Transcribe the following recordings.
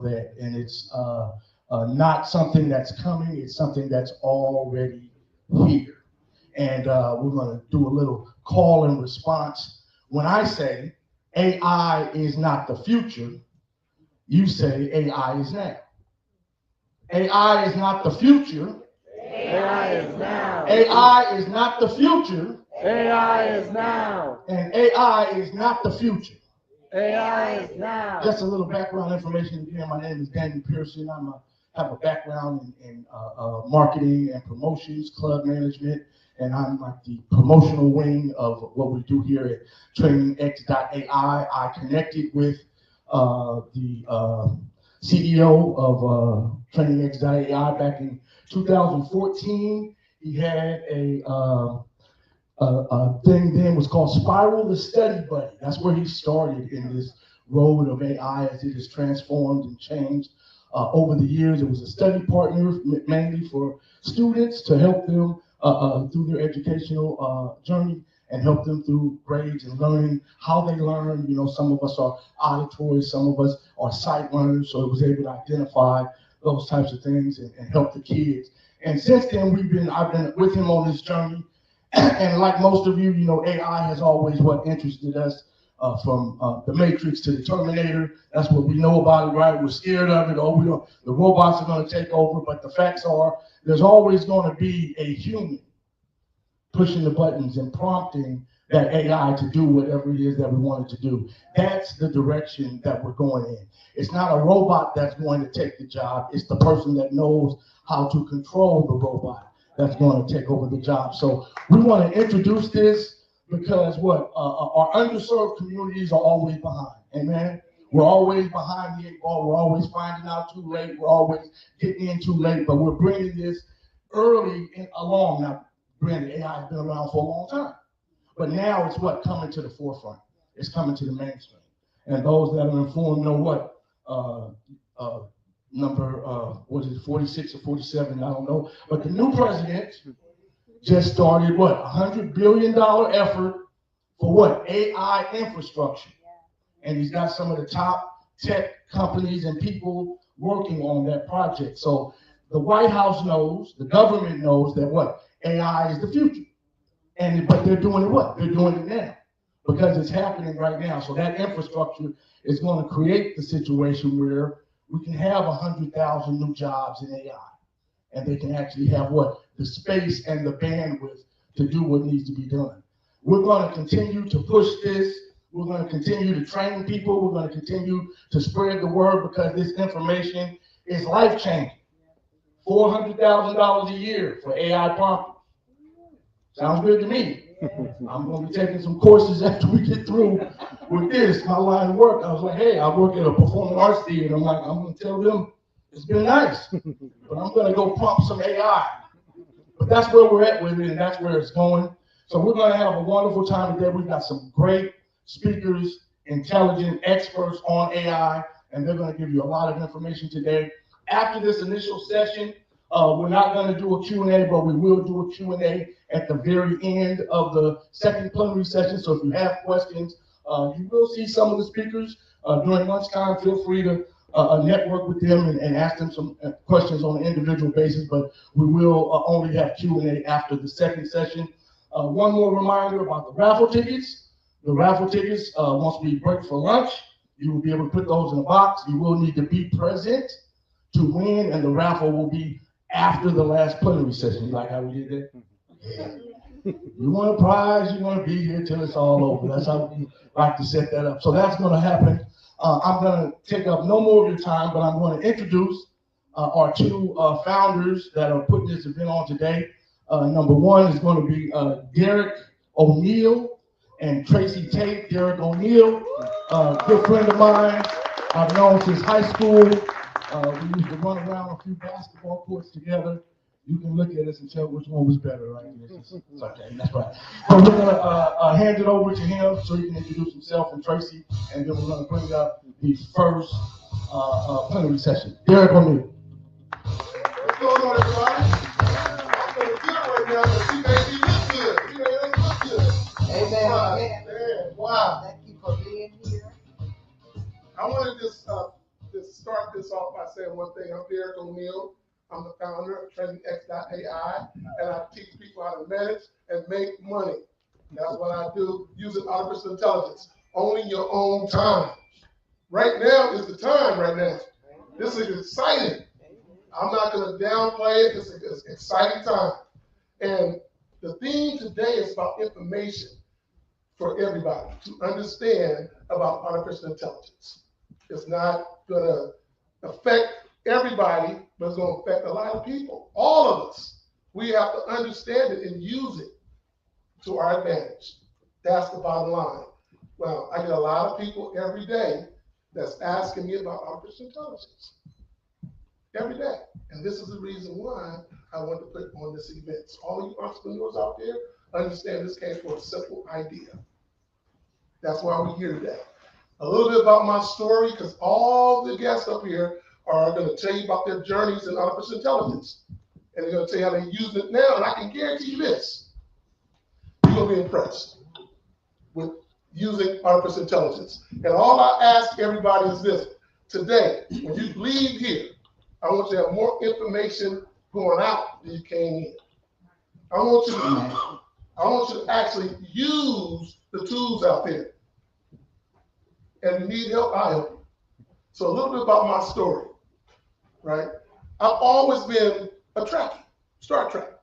that, and it's not something that's coming, it's something that's already here. And we're going to do a little call and response. When I say AI is not the future, you say AI is now. AI is not the future. AI is now. AI is not the future. AI is now. And AI is not the future. AI is now. Just a little background information again. My name is Daniel Pearson. Have a background in marketing and promotions, club management, and I'm like the promotional wing of what we do here at TrainingX.ai. I connected with the CEO of TrainingX.ai back in 2014. He had a thing then was called Spiral the Study Buddy. That's where he started in this road of AI as it has transformed and changed over the years. It was a study partner mainly for students to help them through their educational journey and help them through grades and learning how they learn. You know, some of us are auditory, some of us are sight learners, so it was able to identify those types of things and help the kids. And since then, I've been with him on this journey. And like most of you, you know, AI has always what interested us from the Matrix to the Terminator. That's what we know about it, right? We're scared of it. Oh, the robots are going to take over. But the facts are, there's always going to be a human pushing the buttons and prompting that AI to do whatever it is that we want it to do. That's the direction that we're going in. It's not a robot that's going to take the job. It's the person that knows how to control the robot that's going to take over the job. So we want to introduce this because our underserved communities are always behind. Amen. We're always behind the eight ball. We're always finding out too late. We're always getting in too late. But we're bringing this early along. Now, granted, AI has been around for a long time, but now it's coming to the forefront. It's coming to the mainstream. And those that are informed know number, 46 or 47, I don't know. But the new president just started $100 billion effort for AI infrastructure. And he's got some of the top tech companies and people working on that project. So the White House knows, the government knows that AI is the future. But they're doing it They're doing it now because it's happening right now. So that infrastructure is going to create the situation where we can have 100,000 new jobs in AI, and they can actually have the space and the bandwidth to do what needs to be done. We're going to continue to push this. We're going to continue to train people. We're going to continue to spread the word because this information is life-changing. $400,000 a year for AI prompting. Sounds good to me. I'm going to be taking some courses after we get through with this, my line of work. I was like, hey, I work at a performing arts theater. I'm going to tell them it's been nice, but I'm going to go prompt some AI. But that's where we're at with it, and that's where it's going. So we're going to have a wonderful time today. We've got some great speakers, intelligent experts on AI, and they're going to give you a lot of information today. After this initial session, we're not going to do a Q&A, but we will do a Q&A at the very end of the second plenary session. So if you have questions, you will see some of the speakers during lunchtime. Feel free to network with them and ask them some questions on an individual basis, but we will only have Q&A after the second session. One more reminder about the raffle tickets. The raffle tickets, once we break for lunch, you will be able to put those in a box. You will need to be present to win, and the raffle will be after the last plenary session. You like how we did that? Yeah. You want a prize, you're going to be here till it's all over. That's how we like to set that up. So that's going to happen. I'm going to take up no more of your time, but I'm going to introduce our two founders that are putting this event on today. Number one is going to be Derek O'Neill and Tracy Tate. Derek O'Neill, good friend of mine. I've known since high school. We used to run around a few basketball courts together. You can look at us and tell which one was better, right? It's okay, that's right. So we're gonna hand it over to him so he can introduce himself and Tracy, and then we're gonna bring up the first plenary session. Derek O'Neill. What's going on, everybody? I'm feeling good right now, but you made me look good. You made us look good. Amen. Wow. Amen. Wow. Thank you for being here. I wanted this start this off by saying one thing. I'm Derek O'Neill. I'm the founder of TrainingX.ai, and I teach people how to manage and make money. That's what I do using artificial intelligence. Owning your own time. Right now is the time right now. This is exciting. I'm not going to downplay it. It's an exciting time. And the theme today is about information for everybody to understand about artificial intelligence. It's not going to affect everybody, but it's going to affect a lot of people. All of us. We have to understand it and use it to our advantage. That's the bottom line. Well, I get a lot of people every day that's asking me about artificial intelligence. Every day. And this is the reason why I want to put on this event. So all you entrepreneurs out there, understand this came from a simple idea. That's why we're here today. A little bit about my story, because all the guests up here are going to tell you about their journeys in artificial intelligence. And they're going to tell you how they're using it now. And I can guarantee you this. You're going to be impressed with using artificial intelligence. And all I ask everybody is this. Today, when you leave here, I want you to have more information going out than you came in. I want you to actually use the tools out there. And if you need help, I'll help you. So a little bit about my story, right? I've always been a Trekkie, Star Trek,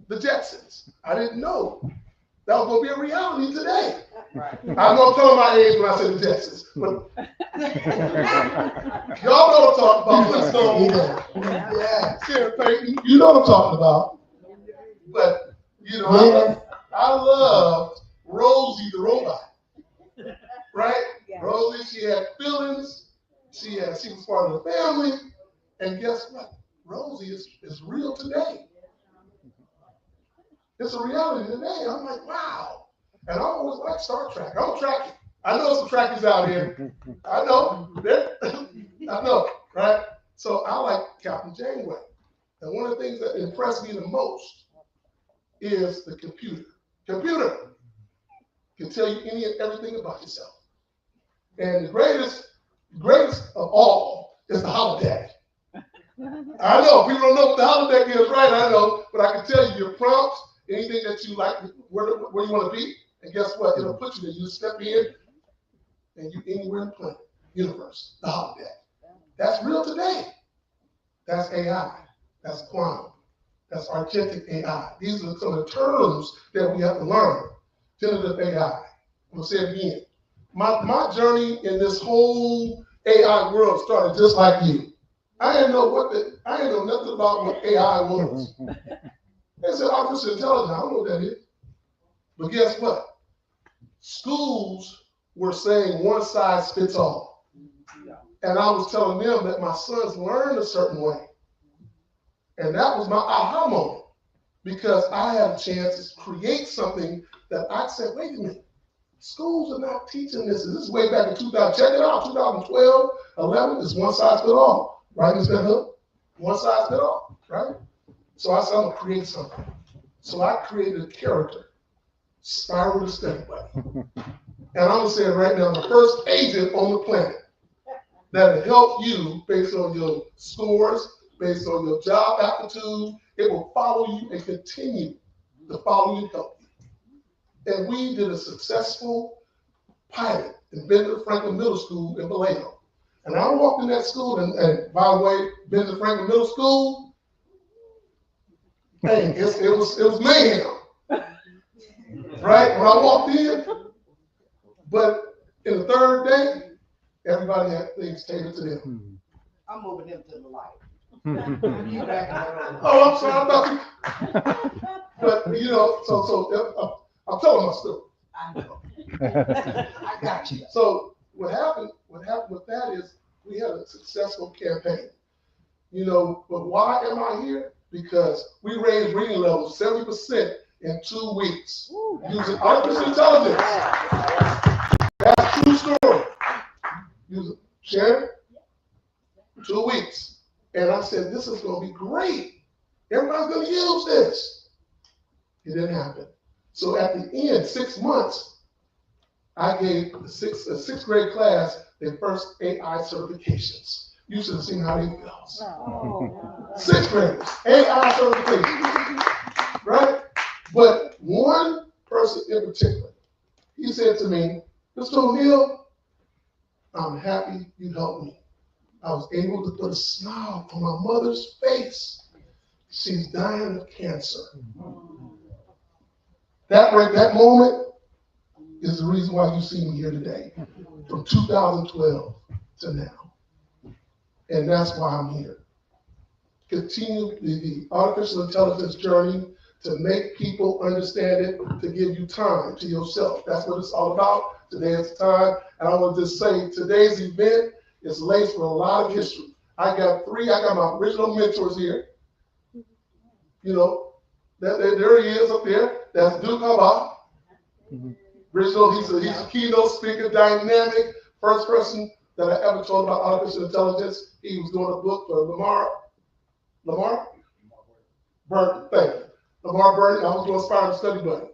the Jetsons. I didn't know that was going to be a reality today. Right. I know I'm telling my age when I say the Jetsons, but y'all know what I'm talking about. Flintstones. Yeah, Sharon Payton, you know what I'm talking about. But, you know, I loved Rosie the robot, right? Yeah. Rosie, she had feelings. She was part of the family. And guess what? Rosie is real today. It's a reality today. I'm like, wow. And I always like Star Trek. I'm a Trekkie. I know some Trekkies out here. I know. I know, right? So I like Captain Janeway. And one of the things that impressed me the most is the computer. Computer can tell you any and everything about yourself. And the greatest of all is the holodeck. I know, people don't know what the holodeck is, right? I know, but I can tell you your prompts, anything that you like, where you want to be, and guess what? It'll put you there. You step in, and you anywhere in the planet, universe, the holodeck. That's real today. That's AI. That's quantum. That's agentic AI. These are some of the terms that we have to learn. Generative AI. I'm going to say it again. My journey in this whole AI world started just like you. I didn't know nothing about what AI was. They said artificial intelligence. I don't know what that is. But guess what? Schools were saying one size fits all. And I was telling them that my sons learn a certain way. And that was my aha moment, because I had a chance to create something that I said, wait a minute, schools are not teaching this. This is way back in 2000. Check it out, 2012, 11, it's one size fit all. Right, Ms. Van Hook? One size fit all, right? So I said, I'm gonna create something. So I created a character, Spiral the Study Buddy. And I'm gonna say it right now, the first agent on the planet that'll help you based on your scores, based on your job aptitude. It will follow you and continue to follow you and help you. And we did a successful pilot in Benjamin Franklin Middle School in Vallejo. And I walked in that school, and by the way, Benjamin Franklin Middle School, hey, it was mayhem, right? When I walked in, but in the third day, everybody had things catered to them. I'm moving them to the light. Oh, I'm sorry about you. But you know, so I'm telling my story. I know. I got you. So what happened with that is we had a successful campaign. You know, but why am I here? Because we raised reading levels 70% in 2 weeks using artificial intelligence. That's a true story. Sharon, 2 weeks. And I said, this is going to be great. Everybody's going to use this. It didn't happen. So at the end, 6 months, I gave the sixth grade class their first AI certifications. You should have seen how they felt. Sixth graders, AI certification, right? But one person in particular, he said to me, Mr. O'Neal, I'm happy you helped me. I was able to put a smile on my mother's face. She's dying of cancer. That moment is the reason why you see me here today, from 2012 to now. And that's why I'm here. Continue the artificial intelligence journey to make people understand it, to give you time to yourself. That's what it's all about. Today is the time. And I want to just say, today's event is laced with a lot of history. I got my original mentors here. You know, there he is up there. That's Duke Haba. Original, he's a keynote speaker, dynamic, first person that I ever told about artificial intelligence. He was doing a book for Lamar Burton, thank you. Lamar Burton, I was doing Inspiring Study Buddy.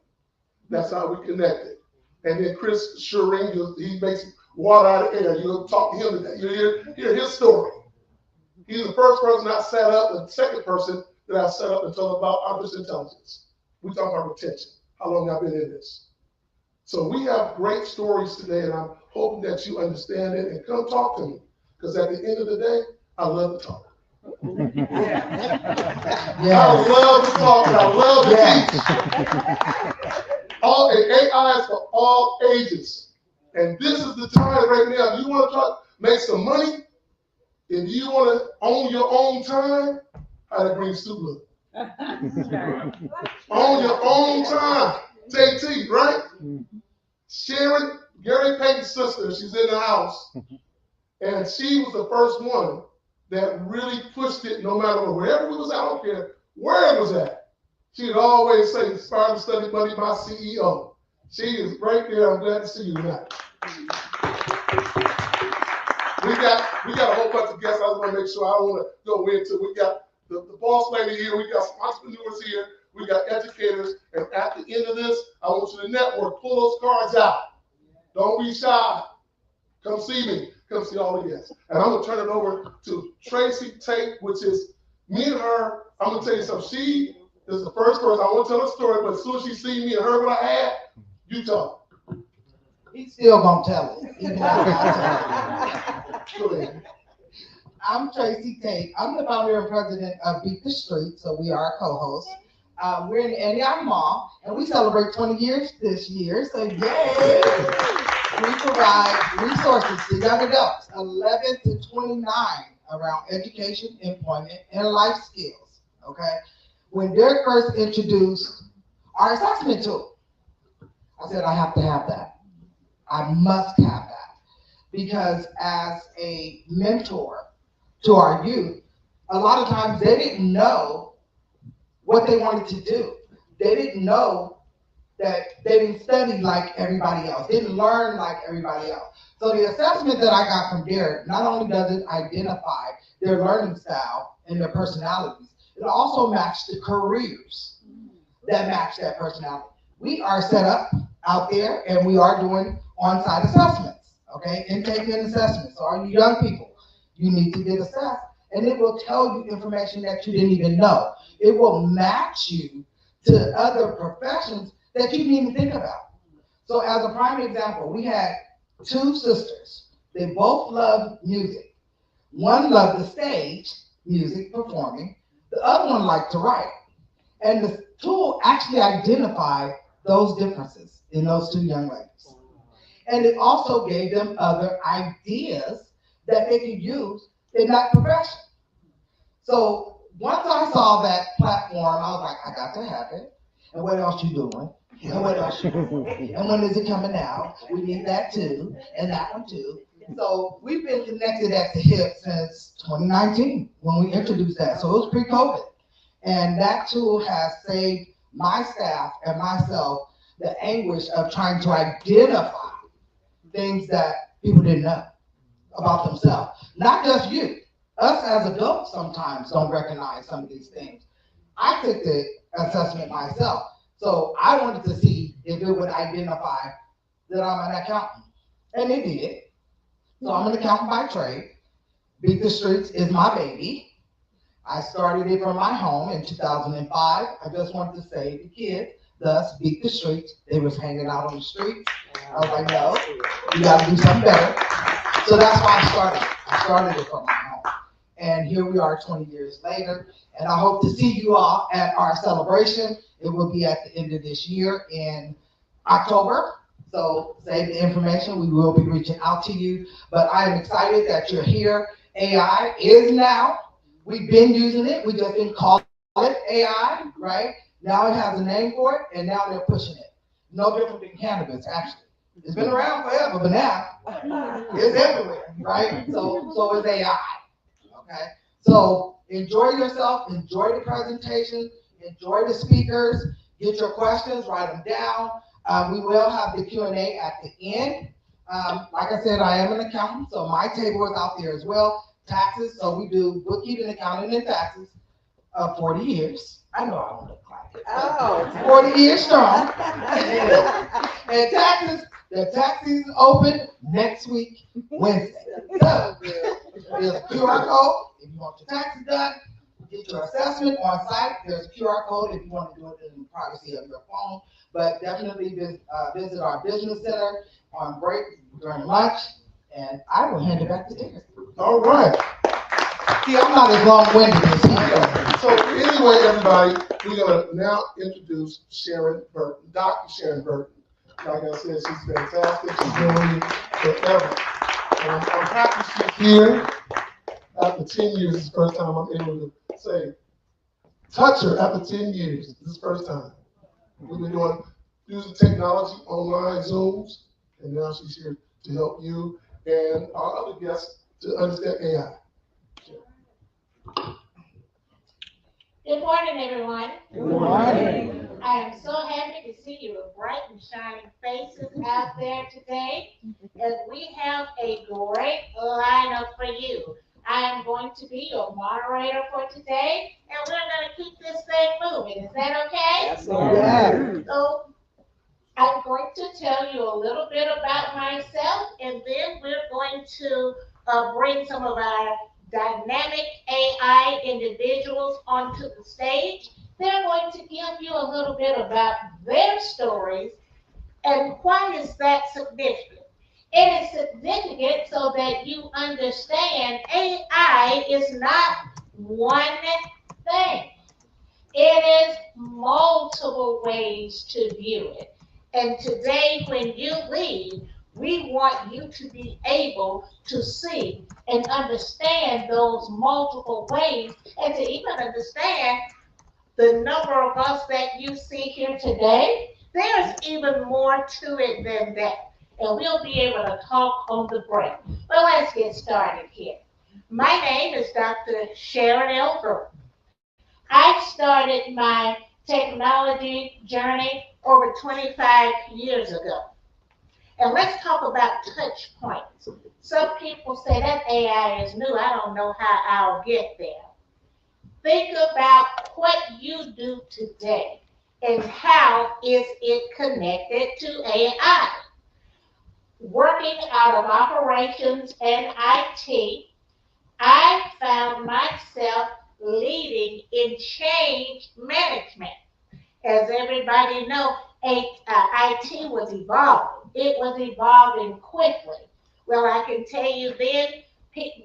That's how we connected. And then Chris Schuring, he makes water out of air. You'll talk to him today. You'll hear his story. He's the first person I set up, the second person that I set up and told about artificial intelligence. We talk about retention, how long I've been in this. So we have great stories today, and I'm hoping that you understand it and come talk to me. Because at the end of the day, I love to talk. I love to talk and I love to teach. All AI is for all ages. And this is the time right now. If you want to try to make some money, if you want to own your own time, how to bring soup look. Own your own time. Take tea, right? Sharon, Gary Payton's sister, she's in the house. And she was the first one that really pushed it no matter what. Wherever we was out, I don't care where it was at. She'd always say, Inspiring Study Buddy, my CEO. She is right there. I'm glad to see you tonight. We got a whole bunch of guests. I just want to make sure I don't want to go into. We got the boss lady here. We got some entrepreneurs here. We got educators. And at the end of this, I want you to network. Pull those cards out. Don't be shy. Come see me. Come see all the guests. And I'm going to turn it over to Tracy Tate, which is me and her. I'm going to tell you something. She is the first person. I won't tell a story, but as soon as she seen me and heard what I had, you talk. He's still gonna tell it. Even after Go ahead. I'm Tracy Tate. I'm the founder and president of Beat the Street, so we are a co-host. We're in Antioch Mall, and we celebrate 20 years this year, so yay! We provide resources to young adults, 11 to 29, around education, employment, and life skills, okay? When Derek first introduced our assessment tool, I said, I have to have that. I must have that. Because as a mentor to our youth, a lot of times they didn't know what they wanted to do. They didn't know that they didn't study like everybody else, didn't learn like everybody else. So the assessment that I got from Derek, not only does it identify their learning style and their personalities, it also matched the careers that match that personality. We are set up out there and we are doing on-site assessments, okay? Intake and assessments. So all you young people, you need to get assessed, and it will tell you information that you didn't even know. It will match you to other professions that you didn't even think about. So as a prime example, we had two sisters. They both loved music. One loved the stage, music, performing. The other one liked to write. And the tool actually identified those differences in those two young ladies. And it also gave them other ideas that they could use in that profession. So once I saw that platform, I was like, I got to have it. And what else you doing? And what else you doing? And when is it coming out? We need that too, and that one too. So we've been connected at the hip since 2019 when we introduced that. So it was pre-COVID. And that tool has saved my staff and myself the anguish of trying to identify things that people didn't know about themselves. Not just you. Us as adults sometimes don't recognize some of these things. I took the assessment myself. So I wanted to see if it would identify that I'm an accountant. And it did. So I'm an accountant by trade. Beat the Streets is my baby. I started it from my home in 2005. I just wanted to save the kids, thus Beat the Streets. They was hanging out on the streets. I was like, no, you gotta do something better. So that's why I started. I started it from my home. And here we are 20 years later. And I hope to see you all at our celebration. It will be at the end of this year in October. So save the information. We will be reaching out to you. But I am excited that you're here. AI is now. We've been using it. We just didn't call it AI, right? Now it has a name for it, and now they're pushing it. No different than cannabis, actually. It's been around forever, but now it's everywhere, right? So is AI, okay? So enjoy yourself, enjoy the presentation, enjoy the speakers, get your questions, write them down. We will have the Q&A at the end. Like I said, I am an accountant, so my table is out there as well. Taxes, so we do bookkeeping, accounting, and taxes. 40 years. I know I don't look like it. Oh. 40 years strong. And taxes, the tax season open next week, Wednesday. So, there's a QR code if you want your taxes done. Get your assessment on site. There's a QR code if you want to do it in the privacy of your phone. But definitely visit our business center on break during lunch. And I will hand it back to Derek. All right. See, I'm not as long-winded as he is. So anyway, everybody, we're gonna now introduce Sharon Burton, Dr. Sharon Burton. Like I said, she's fantastic. She's doing it forever. And I'm happy she's here. After 10 years, it's the first time I'm able to say, touch her after 10 years. This is the first time. We've been using technology, online Zooms, and now she's here to help you and our other guests to understand AI. Good morning, everyone. Good morning. I am so happy to see your bright and shining faces out there today. And we have a great lineup for you. I am going to be your moderator for today, and we're going to keep this thing moving. Is that okay? Absolutely. So I'm going to tell you a little bit about myself, and then we're going to bring some of our dynamic AI individuals onto the stage. They're going to give you a little bit about their stories and why is that significant. It is significant so that you understand AI is not one thing. It is multiple ways to view it. And today when you leave, we want you to be able to see and understand those multiple ways and to even understand the number of us that you see here today. There's even more to it than that. And we'll be able to talk on the break. But let's get started here. My name is Dr. Sharon L. Burton. I started my technology journey over 25 years ago. And let's talk about touch points. Some people say that AI is new. I don't know how I'll get there. Think about what you do today and how is it connected to AI. Working out of operations and IT, I found myself leading in change management. As everybody knows, IT was evolving. It was evolving quickly. Well, I can tell you then,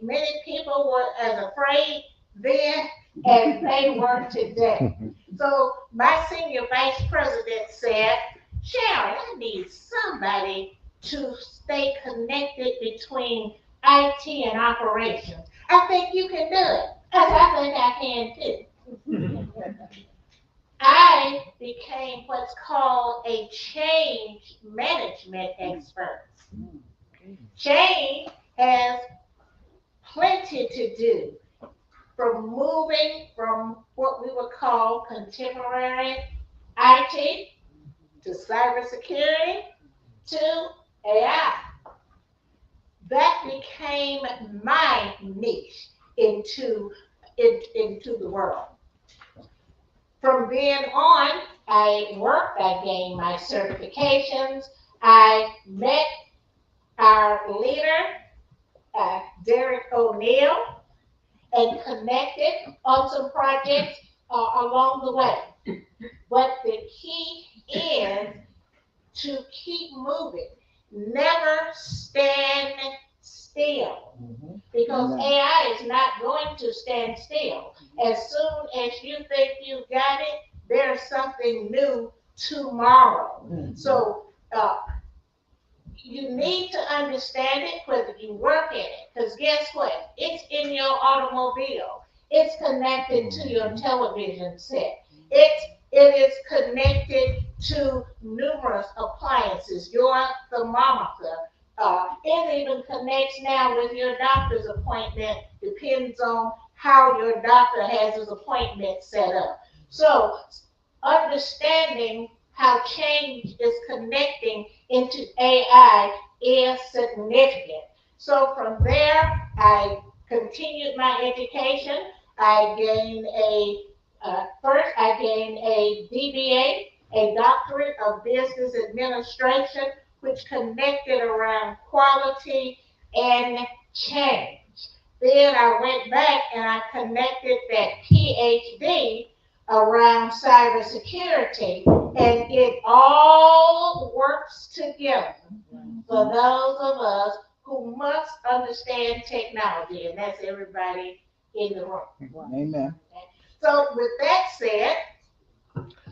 many people were as afraid then as they were today. So my senior vice president said, Sharon, I need somebody to stay connected between IT and operations. I think you can do it. I think I can too. I became what's called a change management expert. Change has plenty to do from moving from what we would call contemporary IT to cybersecurity to AI. That became my niche into the world. From then on, I worked, I gained my certifications, I met our leader, Derek O'Neill, and connected on some projects along the way. But the key is to keep moving. Never stand still. Because AI is not going to stand still. As soon as you think you got it, there's something new tomorrow. So you need to understand it whether you work in it. Because guess what? It's in your automobile. It's connected to your television set. It is connected to numerous appliances, your thermometer. It even connects now with your doctor's appointment, depends on how your doctor has his appointment set up. So understanding how change is connecting into AI is significant. So from there, I continued my education. I gained first I gained a DBA, a Doctorate of Business Administration, which connected around quality and change. Then I went back and I connected that PhD around cybersecurity, and it all works together for those of us who must understand technology, and that's everybody in the room. Amen. So with that said,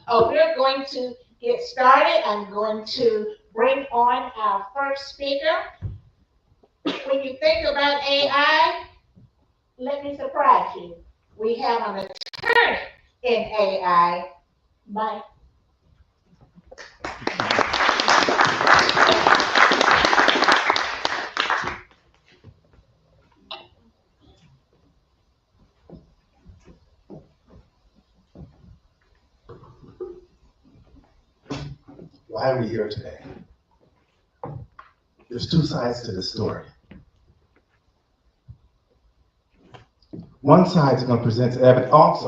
we're going to get started. I'm going to bring on our first speaker. When you think about AI, let me surprise you. We have an attorney in AI, Mike. Why are we here today? There's two sides to the story. One side is going to present evidence. Oh,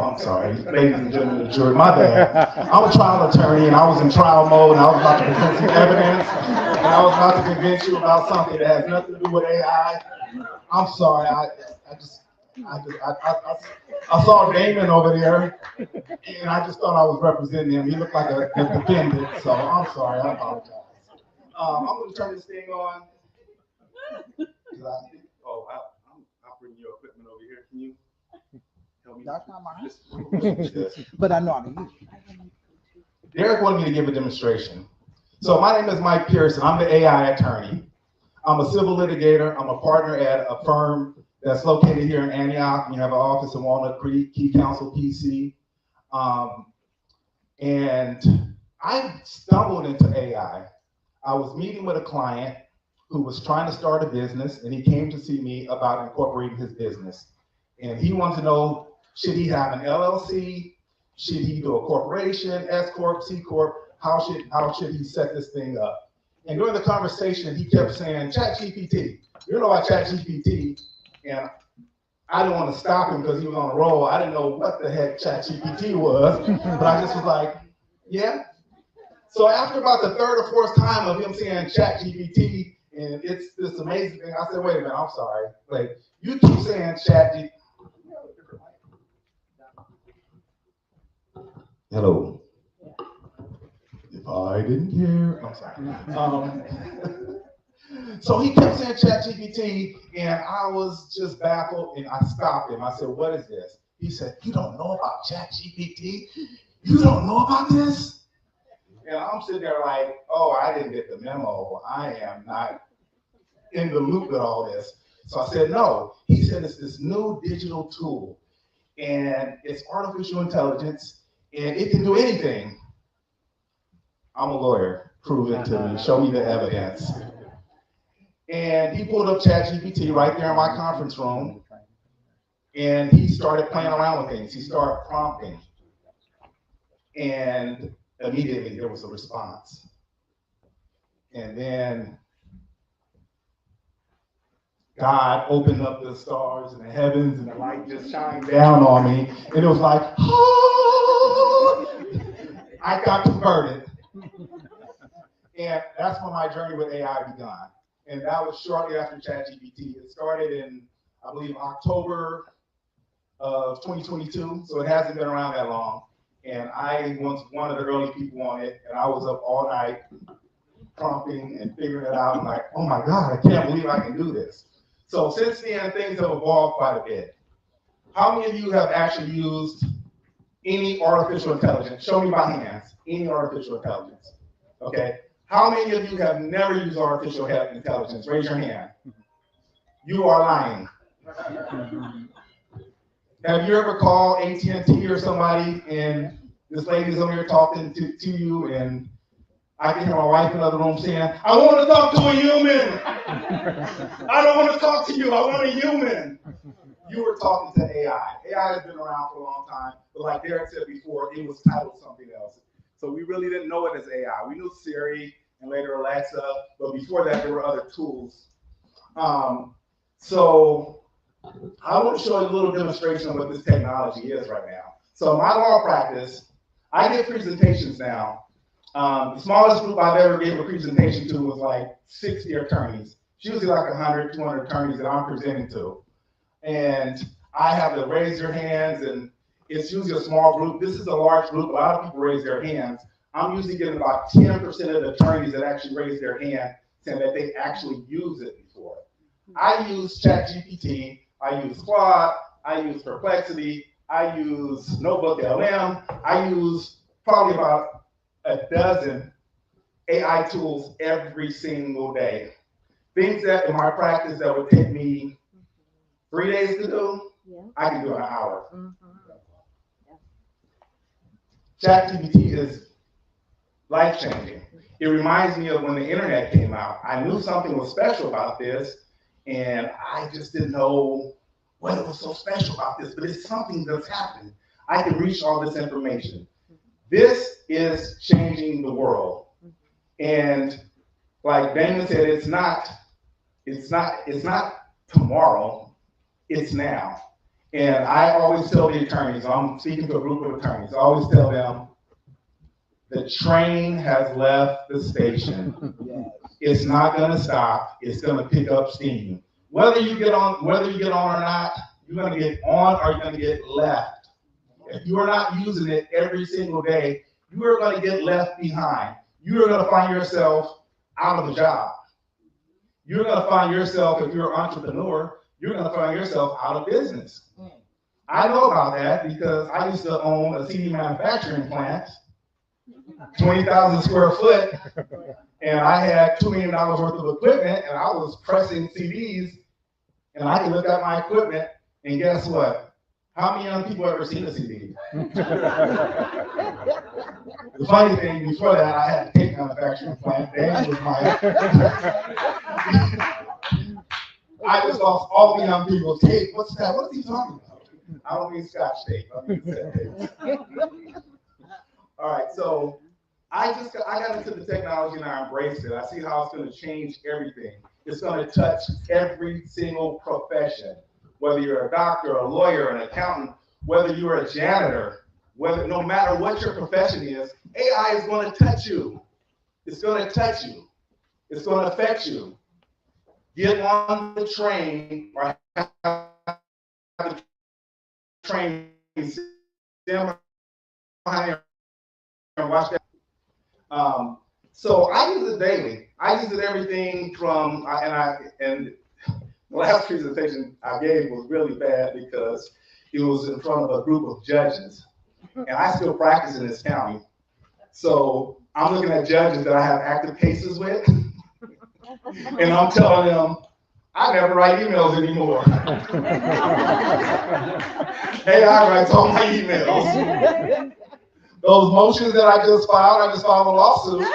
I'm sorry. Ladies and gentlemen of the jury, my bad. I'm a trial attorney and I was in trial mode and I was about to present some evidence and I was about to convince you about something that has nothing to do with AI. I'm sorry. I saw Damon over there and I just thought I was representing him. He looked like a defendant, so I'm sorry. I apologize. I'm going to turn this thing on. I'll bring your equipment over here. Can you help me? That's not mine. But I know how to use it. Derek wanted me to give a demonstration. So my name is Mike Pearson. I'm the AI attorney. I'm a civil litigator. I'm a partner at a firm that's located here in Antioch. We have an office in Walnut Creek, Key Counsel PC. And I stumbled into AI. I was meeting with a client who was trying to start a business, and he came to see me about incorporating his business. And he wanted to know, should he have an LLC? Should he do a corporation, S Corp, C Corp? How should he set this thing up? And during the conversation, he kept saying, ChatGPT. You know about ChatGPT? And I didn't want to stop him because he was on a roll. I didn't know what the heck ChatGPT was, but I just was like, yeah. So after about the third or fourth time of him saying ChatGPT, and it's this amazing thing, I said, wait a minute, I'm sorry. Like, you keep saying ChatGPT. Hello. If I didn't hear, I'm sorry. So he kept saying ChatGPT, and I was just baffled, and I stopped him. I said, what is this? He said, you don't know about ChatGPT? You don't know about this? And I'm sitting there like, oh, I didn't get the memo. I am not in the loop with all this. So I said, no. He said, it's this new digital tool, and it's artificial intelligence, and it can do anything. I'm a lawyer. Prove it to me. Show me the evidence. And he pulled up ChatGPT right there in my conference room, and he started playing around with things. He started prompting, and immediately there was a response. And then God opened up the stars and the heavens, and the light just shined down on me, and it was like, oh! I got converted. And that's when my journey with AI began. And that was shortly after ChatGPT. It started in I believe, October of 2022, so it hasn't been around that long. And I was one of the early people on it, and I was up all night prompting and figuring it out. I'm like, oh my God, I can't believe I can do this. So since then, things have evolved quite a bit. How many of you have actually used any artificial intelligence? Show me by hands, any artificial intelligence. Okay. How many of you have never used artificial intelligence? Raise your hand. You are lying. Have you ever called AT&T or somebody and this lady's over here talking to you, and I can hear my wife in another room saying, I want to talk to a human. I don't want to talk to you. I want a human. You were talking to AI. AI has been around for a long time, but like Derek said before, it was titled something else. So we really didn't know it as AI. We knew Siri and later Alexa, but before that, there were other tools. So I want to show you a little demonstration of what this technology is right now. So my law practice, I give presentations now. The smallest group I've ever given a presentation to was like 60 attorneys. It's usually like 100, 200 attorneys that I'm presenting to. And I have to raise their hands, and it's usually a small group. This is a large group. A lot of people raise their hands. I'm usually getting about 10% of the attorneys that actually raise their hand saying that they actually use it before. I use ChatGPT. I use Claude, I use Perplexity, I use NotebookLM, I use probably about a dozen AI tools every single day. Things that in my practice that would take me 3 days to do, I can do in an hour. ChatGPT is life-changing. It reminds me of when the internet came out. I knew something was special about this, and I just didn't know what was so special about this, but it's something that's happened. I can reach all this information. This is changing the world. And like Damon said, it's not tomorrow, it's now. And I always tell the attorneys, I'm speaking to a group of attorneys, I always tell them, the train has left the station. It's not gonna stop, it's gonna pick up steam. Whether you get on or not, you're gonna get on or you're gonna get left. If you are not using it every single day, you are gonna get left behind. You are gonna find yourself out of a job. You're gonna find yourself, if you're an entrepreneur, you're gonna find yourself out of business. I know about that because I used to own a CD manufacturing plant, 20,000 square foot, and I had $2 million worth of equipment, and I was pressing CDs, and I could look at my equipment, and guess what? How many young people ever seen a CD? The funny thing, before that, I had a tape manufacturing plant. Dan was my... I just lost all the young people's tape. What's that? What's he talking about? I don't mean Scotch tape. I mean set tape. All right, so I got into the technology and I embraced it. I see how it's going to change everything. It's going to touch every single profession, whether you're a doctor, a lawyer, an accountant, whether you're a janitor, no matter what your profession is, AI is going to touch you. It's going to touch you. It's going to affect you. Get on the train or have the train stand behind and watch that. So I use it daily. I use it everything from, and the last presentation I gave was really bad because it was in front of a group of judges. And I still practice in this county. So I'm looking at judges that I have active cases with. And I'm telling them, I never write emails anymore. AI writes all my emails. Those motions that I just filed a lawsuit.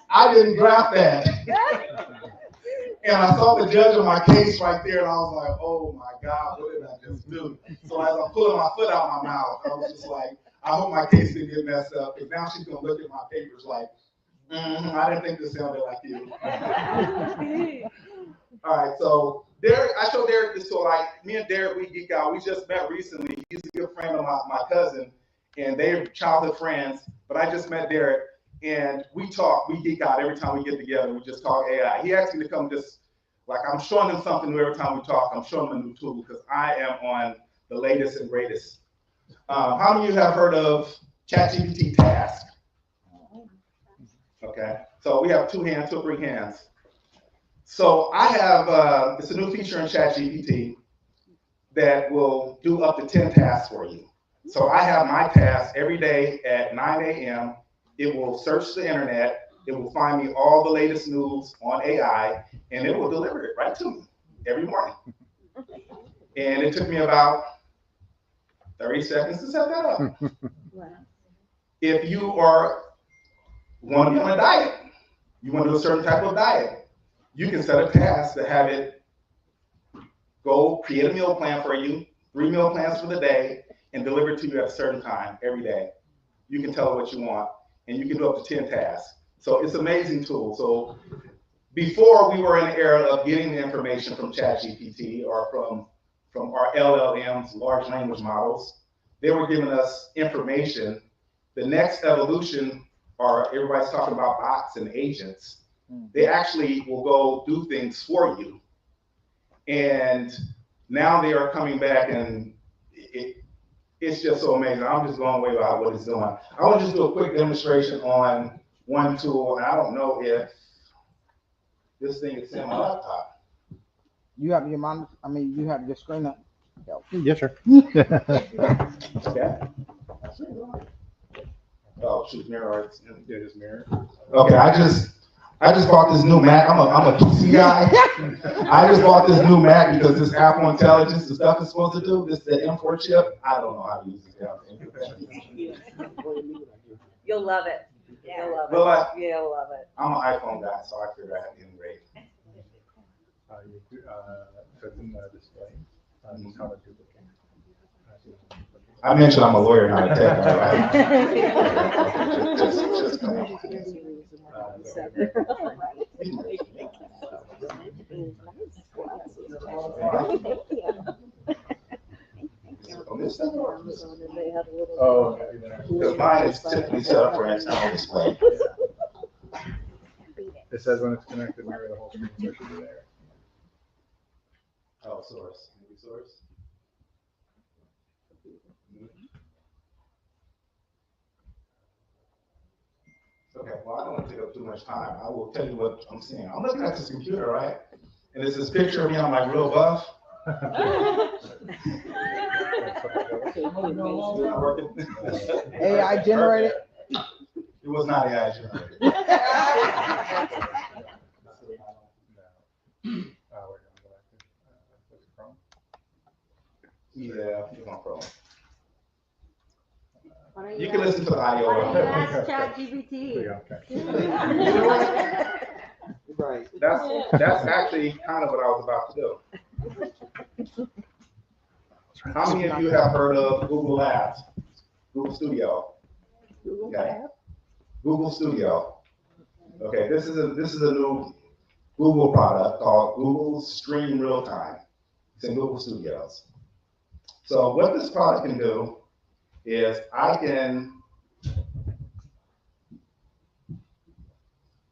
I didn't draft that. And I saw the judge on my case right there, and I was like, oh my God, what did I just do? So as I'm pulling my foot out of my mouth, I was just like, I hope my case didn't get messed up, because now she's gonna look at my papers like, I didn't think this sounded like you. All right, so Derek, I showed Derek this, so like me and Derek, we geek out. We just met recently. He's a good friend of my cousin, and they're childhood friends, but I just met Derek, and we talk, we geek out every time we get together. We just talk AI. He asked me to come just Like I'm showing them something new every time we talk. I'm showing them a new tool because I am on the latest and greatest. How many of you have heard of ChatGPT Task? Okay, so we have 2 hands, 2 or 3 hands. So I have, it's a new feature in ChatGPT that will do up to 10 tasks for you. So I have my task every day at 9 a.m. It will search the internet. It will find me all the latest news on AI, and it will deliver it right to me every morning. And it took me about 30 seconds to set that up. If you want to be on a diet, you want to do a certain type of diet, you can set a task to have it go create a meal plan for you, 3 meal plans for the day, and deliver it to you at a certain time every day. You can tell it what you want, and you can do up to 10 tasks. So it's an amazing tool. So before we were in the era of getting the information from ChatGPT or from our LLMs, large language models, they were giving us information. The next evolution, or everybody's talking about bots and agents, they actually will go do things for you. And now they are coming back, and it's just so amazing. I'm just blown away by what it's doing. I want to just do a quick demonstration on one tool, and I don't know if this thing is in my laptop. You have your monitor, you have your screen up. Yes, sir. Okay. Oh, shoot, mirror. Yeah, just mirror. Okay, I just bought this new Mac. I'm a PC guy. I just bought this new Mac because this Apple Intelligence, the stuff it's supposed to do, the M4 chip, I don't know how to use this damn thing. You'll love it. You'll love it. Will I? You'll love it. I'm an iPhone guy, so I figured I had to integrate. So it's in the display. Just how to duplicate. I mentioned I'm a lawyer, not a tech guy, right? Just come on. On this thing? Oh, Because mine is typically set up for an external display. it says when it's connected, mirror the whole screen, so it should be there. Oh, source. Maybe source. Okay, well, I don't want to take up too much time. I will tell you what I'm seeing. I'm looking at this computer, right? And there's this picture of me, I'm like real buff. AI generated? It was not AI generated. Yeah, you're on Chrome. You can listen to the audio. That's ChatGPT. Right. That's actually kind of what I was about to do. How many of you have heard of Google Labs, Google Studio? Okay. Google Studio. Okay, this is a new Google product called Google Stream Real Time. It's in Google Studios. So what this product can do is I can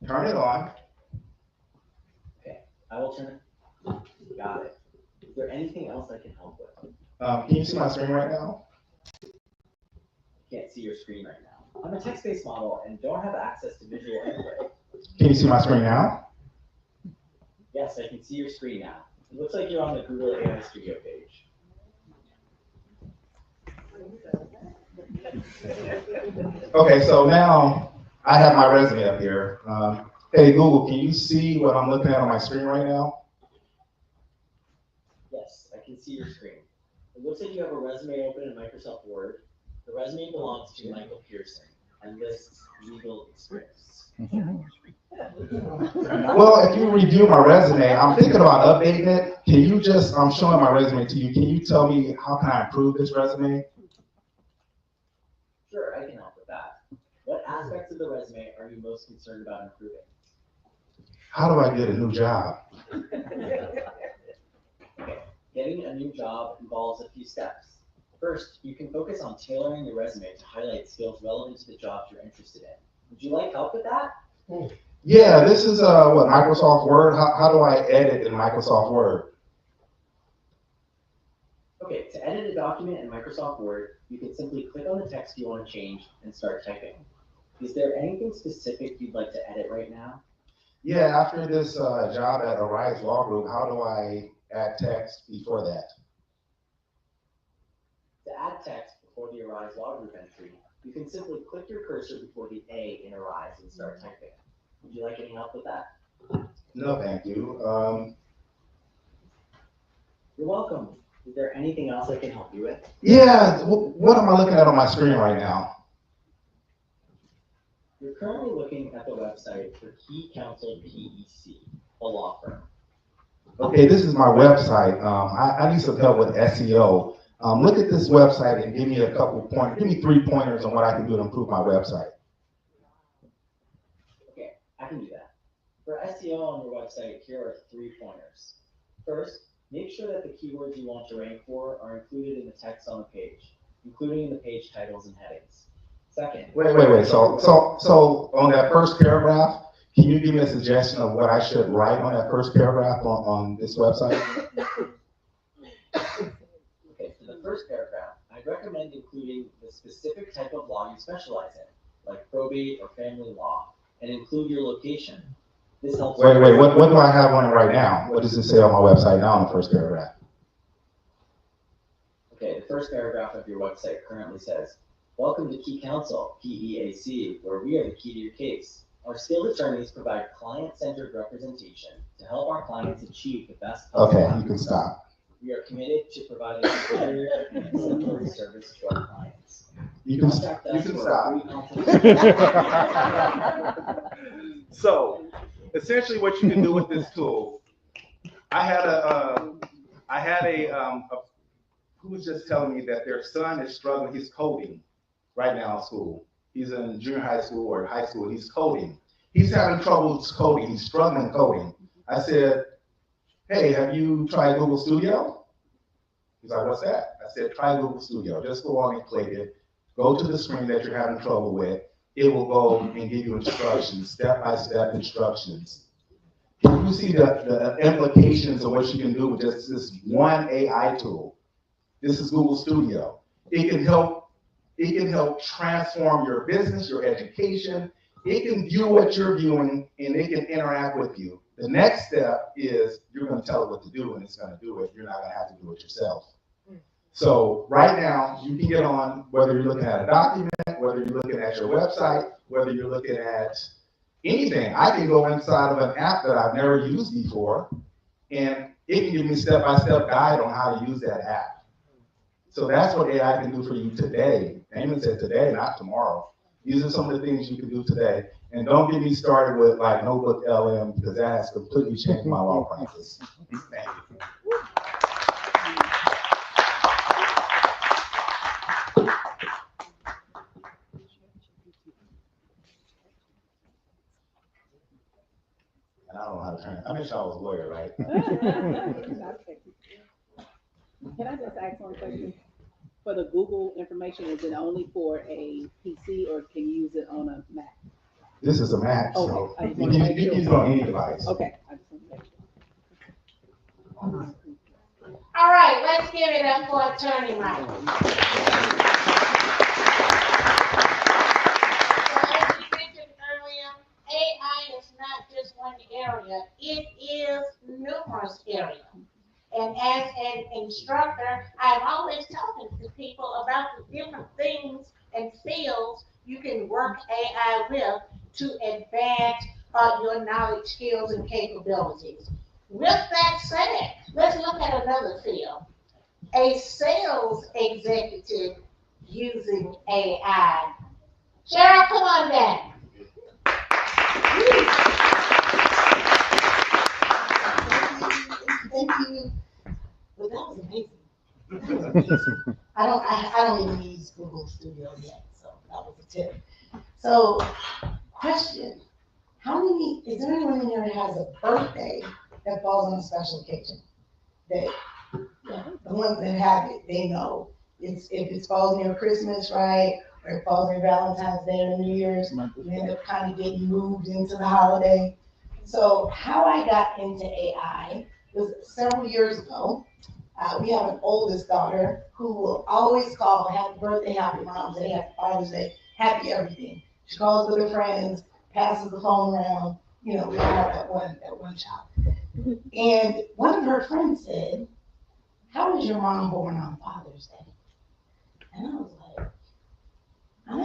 turn it on. Okay, I will turn it. Got it. Is there anything else I can help with? Can you see my screen right now? Can't see your screen right now. I'm a text-based model and don't have access to visual input. Can you see my screen now? Yes, I can see your screen now. It looks like you're on the Google AI Studio page. Okay, so now I have my resume up here. Hey Google, can you see what I'm looking at on my screen right now? Yes, I can see your screen. It looks like you have a resume open in Microsoft Word. The resume belongs to Michael Pearson and lists legal experience. Well, if you review my resume, I'm thinking about updating it. Can you just, I'm showing my resume to you. Can you tell me how can I improve this resume? Sure, I can help with that. What aspects of the resume are you most concerned about improving? How do I get a new job? Getting a new job involves a few steps. First, you can focus on tailoring the resume to highlight skills relevant to the jobs you're interested in. Would you like help with that? Yeah, this is what, Microsoft Word. How do I edit in Microsoft Word? Okay, to edit a document in Microsoft Word, you can simply click on the text you want to change and start typing. Is there anything specific you'd like to edit right now? Yeah, after this job at Arise Law Group, how do I add text before that? To add text before the Arise Law Group entry, you can simply click your cursor before the A in Arise and start typing. Would you like any help with that? No, thank you. You're welcome. Is there anything else I can help you with? Yeah, what am I looking at on my screen right now? You're currently looking at the website for Key Counsel PEC, a law firm. Okay, this is my website. I need some help with SEO. Look at this website and give me a couple pointers. Give me 3 pointers on what I can do to improve my website. Okay, I can do that. For SEO on your website, here are 3 pointers. First, make sure that the keywords you want to rank for are included in the text on the page, including in the page titles and headings. Second. Wait. So on that first paragraph, can you give me a suggestion of what I should write on that first paragraph on this website? Okay, for the first paragraph, I'd recommend including the specific type of law you specialize in, like probate or family law, and include your location. This helps. Wait, what do I have on it right now? What does it say on my website now in the first paragraph? Okay, the first paragraph of your website currently says, "Welcome to Key Counsel, PEAC, where we are the key to your case. Our skilled attorneys provide client-centered representation to help our clients achieve the best possible Okay, you outcome. can stop. We are committed to providing superior and exemplary service to our clients. You can Contact us for a stop. free consultation." So, essentially, what you can do with this tool, I had who was just telling me that their son is struggling. He's coding right now in school. He's in junior high school or high school. He's coding. He's having trouble coding. He's struggling coding. I said, "Hey, have you tried Google Studio?" He's like, "What's that?" I said, "Try Google Studio. Just go on and click it. Go to the screen that you're having trouble with. It will go and give you instructions, step-by-step instructions." Can you see the implications of what you can do with just this one AI tool? This is Google Studio. It can help transform your business, your education. It can view what you're viewing and it can interact with you. The next step is you're going to tell it what to do and it's going to do it. You're not going to have to do it yourself. So right now, you can get on, whether you're looking at a document, whether you're looking at your website, whether you're looking at anything. I can go inside of an app that I've never used before, and it can give me step-by-step guide on how to use that app. So that's what AI can do for you today. Damon said today, not tomorrow. These are some of the things you can do today. And don't get me started with like Notebook LM, because that has completely changed my law practice. Thank you. And I don't know how to turn it. I wish I was a lawyer, right? Can I just ask one question? For the Google information, is it only for a PC or can you use it on a Mac? This is a Mac, so Okay, I just you wanna can make use it on any device. Okay, I just want to make sure. All right, let's give it up for Attorney Mike. So as we mentioned earlier, AI is not just one area, it is numerous areas. And as an instructor, I'm always talking to people about the different things and fields you can work AI with to advance your knowledge, skills, and capabilities. With that said, let's look at another field. A sales executive using AI. Cheryl, come on down. Thank you. Well, that was amazing. I don't even use Google Studio yet, so that was a tip. So, question: is there anyone in here that has a birthday that falls on a special occasion? That the ones that have it, they know if it falls near Christmas, right, or it falls in Valentine's Day or New Year's. You end up kind of getting moved into the holiday. So how I got into AI was several years ago. We have an oldest daughter who will always call happy birthday, happy Mom's Day, happy Father's Day, happy everything. She calls with her friends, passes the phone around. You know, we all have that one child. And one of her friends said, "How was your mom born on Father's Day?" And I was like, I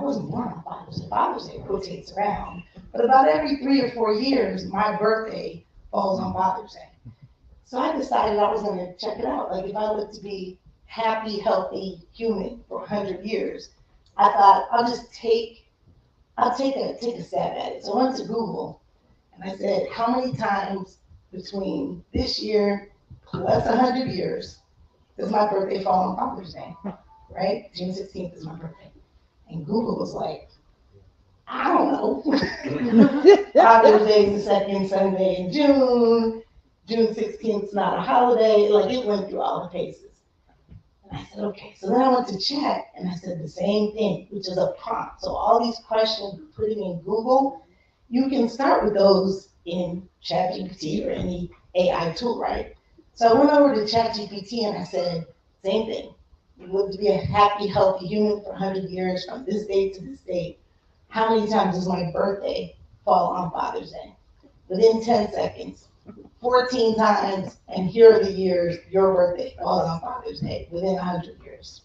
wasn't born on Father's Day. Father's Day rotates around. But about every 3 or 4 years, my birthday falls on Father's Day. So I decided I was going to check it out. Like, if I look to be happy, healthy human for 100 years, I thought I'll take a stab at it. So I went to Google and I said, how many times between this year plus 100 years does my birthday fall on Father's Day? Right? June 16th is my birthday. And Google was like, I don't know. Father's Day is the second Sunday in June. June 16th is not a holiday. Like, it went through all the paces. And I said, okay. So then I went to chat and I said the same thing, which is a prompt. So all these questions you're putting in Google, you can start with those in ChatGPT or any AI tool, right? So I went over to ChatGPT and I said, same thing. You look to be a happy, healthy human for 100 years from this date to this date. How many times does my birthday fall on Father's Day? Within 10 seconds, 14 times, and here are the years your birthday falls on Father's Day within 100 years.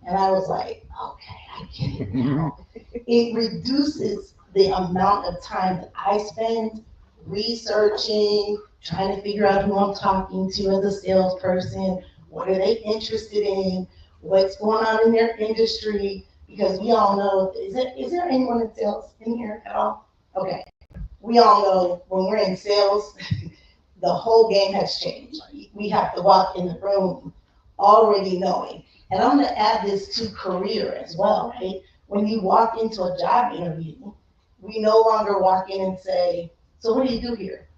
And I was like, okay, I get it now. It reduces the amount of time that I spend researching, trying to figure out who I'm talking to as a salesperson, what are they interested in, what's going on in their industry, because we all know, is there anyone in sales in here at all? Okay. We all know when we're in sales, the whole game has changed. We have to walk in the room already knowing. And I'm gonna add this to career as well, right? When you walk into a job interview, we no longer walk in and say, so what do you do here?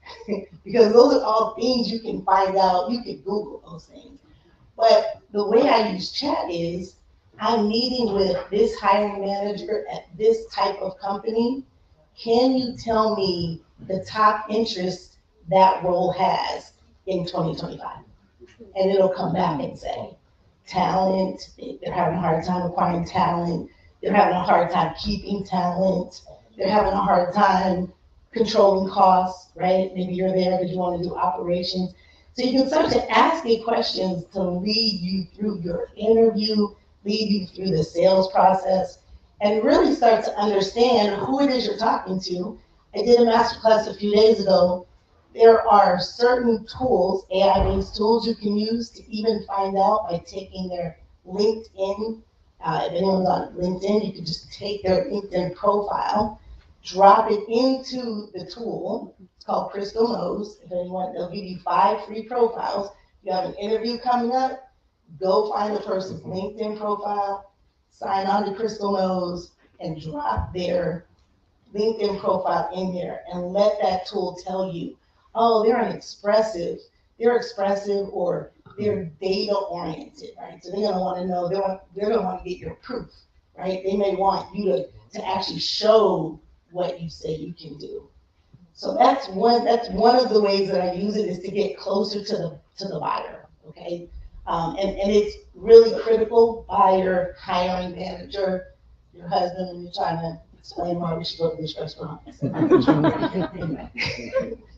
Because those are all things you can find out. You can Google those things. But the way I use chat is, I'm meeting with this hiring manager at this type of company. Can you tell me the top interest that role has in 2025? And it'll come back and say, talent, they're having a hard time acquiring talent. They're having a hard time keeping talent. They're having a hard time controlling costs, right? Maybe you're there because you want to do operations. So you can start to ask it questions to lead you through your interview, lead you through the sales process, and really start to understand who it is you're talking to. I did a masterclass a few days ago. There are certain tools, AI-based tools you can use to even find out by taking their LinkedIn. If anyone's on LinkedIn, you can just take their LinkedIn profile, drop it into the tool. It's called Crystal Knows. If anyone, they'll give you 5 free profiles. You have an interview coming up, go find the person's LinkedIn profile, sign on to Crystal Knows, and drop their LinkedIn profile in there and let that tool tell you, oh, they're expressive or they're data oriented, right? So they're gonna wanna know, they're gonna wanna get your proof, right? They may want you to actually show what you say you can do. So that's one of the ways that I use it, is to get closer to the buyer, okay? And it's really critical, buyer, hiring manager, your husband, when you're trying to explain why we should go to this restaurant.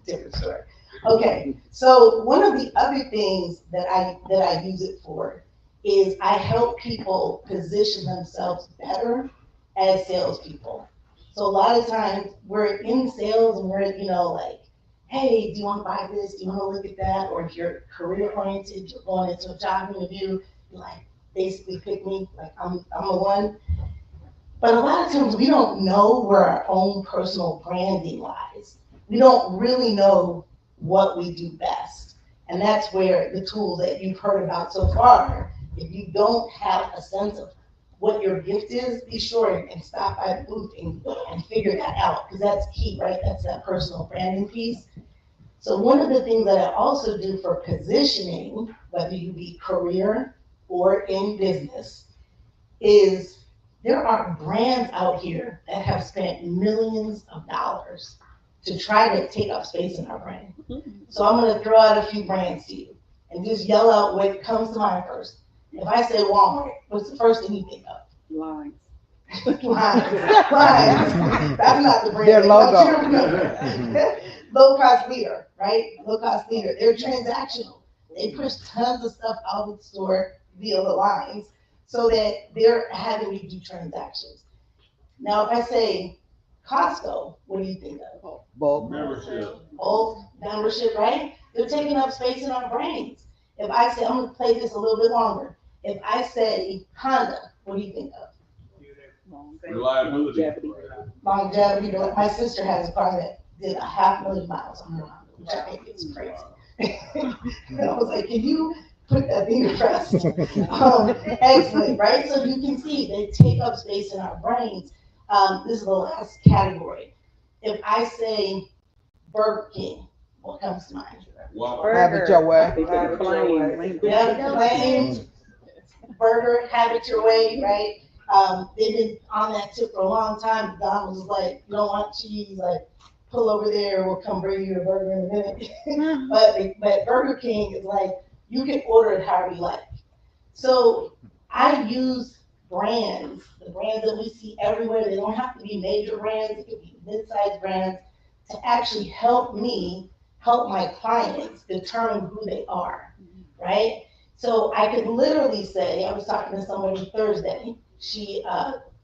Different story. Okay, so one of the other things that I use it for is I help people position themselves better as salespeople. So a lot of times we're in sales and we're, like, hey, do you want to buy this? Do you want to look at that? Or if you're career oriented, you're going into a job interview, you're like, basically pick me, like I'm the one. But a lot of times we don't know where our own personal branding lies. We don't really know what we do best. And that's where the tools that you've heard about so far, if you don't have a sense of what your gift is, be sure and stop by the booth and figure that out, because that's key, right? That's that personal branding piece. So one of the things that I also do for positioning, whether you be career or in business, is there are brands out here that have spent millions of dollars to try to take up space in our brand. So I'm gonna throw out a few brands to you and just yell out what comes to mind first. If I say Walmart, what's the first thing you think of? Lines. Lines. That's not the brand. Their they want logo. you to remember. Low cost leader, right? Low cost leader. They're transactional. They push tons of stuff out of the store via the lines so that they're having you do transactions. Now, if I say Costco, what do you think of? Bulk. Old membership, right? They're taking up space in our brains. If I say, I'm gonna play this a little bit longer. If I say Honda, what do you think of? Reliability. Longevity. My sister has a car that did 500,000 miles on her Honda, which I think is crazy. And I was like, can you put that thing to rest? Excellent, right? So you can see they take up space in our brains. This is the last category. If I say Burger King, what comes to mind? Have it your way. Yeah, plain burger, have it your way, right? They've been on that tip for a long time. McDonald's is like, you don't want cheese, like pull over there, we'll come bring you a burger in a minute. but Burger King is like, you can order it however you like. So I use brands, the brands that we see everywhere. They don't have to be major brands, it could be mid-sized brands, to actually help me help my clients determine who they are, right? So I could literally say, I was talking to somebody Thursday, she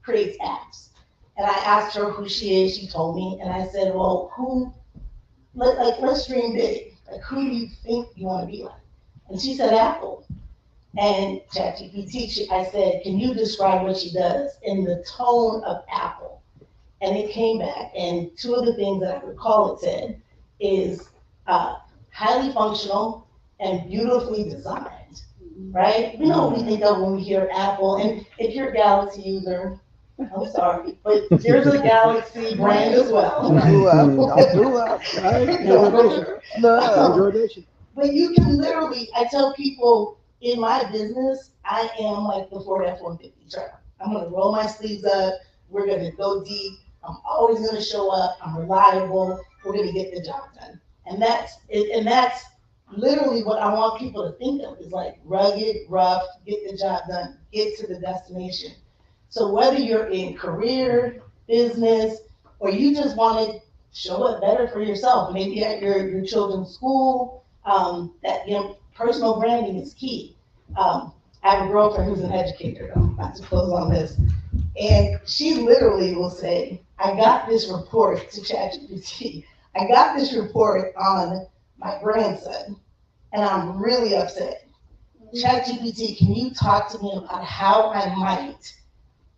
creates apps. And I asked her who she is, she told me, and I said, well, let's dream big. Like, who do you think you want to be like? And she said, Apple. And ChatGPT, I said, can you describe what she does in the tone of Apple? And it came back, and two of the things that I recall it said is highly functional and beautifully designed, right? We know what we think of when we hear Apple, and if you're a Galaxy user, I'm sorry, but there's a Galaxy brand as well. Don't do up. But you can literally, I tell people in my business, I am like the Ford F-150 truck. I'm gonna roll my sleeves up, we're gonna go deep, I'm always gonna show up, I'm reliable, we're gonna get the job done. And that's literally what I want people to think of, is like rugged, rough, get the job done, get to the destination. So whether you're in career, business, or you just want to show up better for yourself, maybe at your children's school, that personal branding is key. I have a girlfriend who's an educator, though, not to close on this, and she literally will say, I got this report to ChatGPT. I got this report on my grandson, and I'm really upset. ChatGPT, can you talk to me about how I might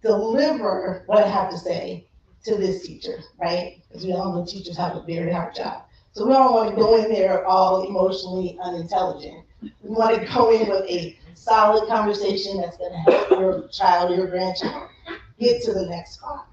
deliver what I have to say to this teacher, right? Because we all know teachers have a very hard job. So we don't want to go in there all emotionally unintelligent. We want to go in with a solid conversation that's going to help your child or your grandchild get to the next spot.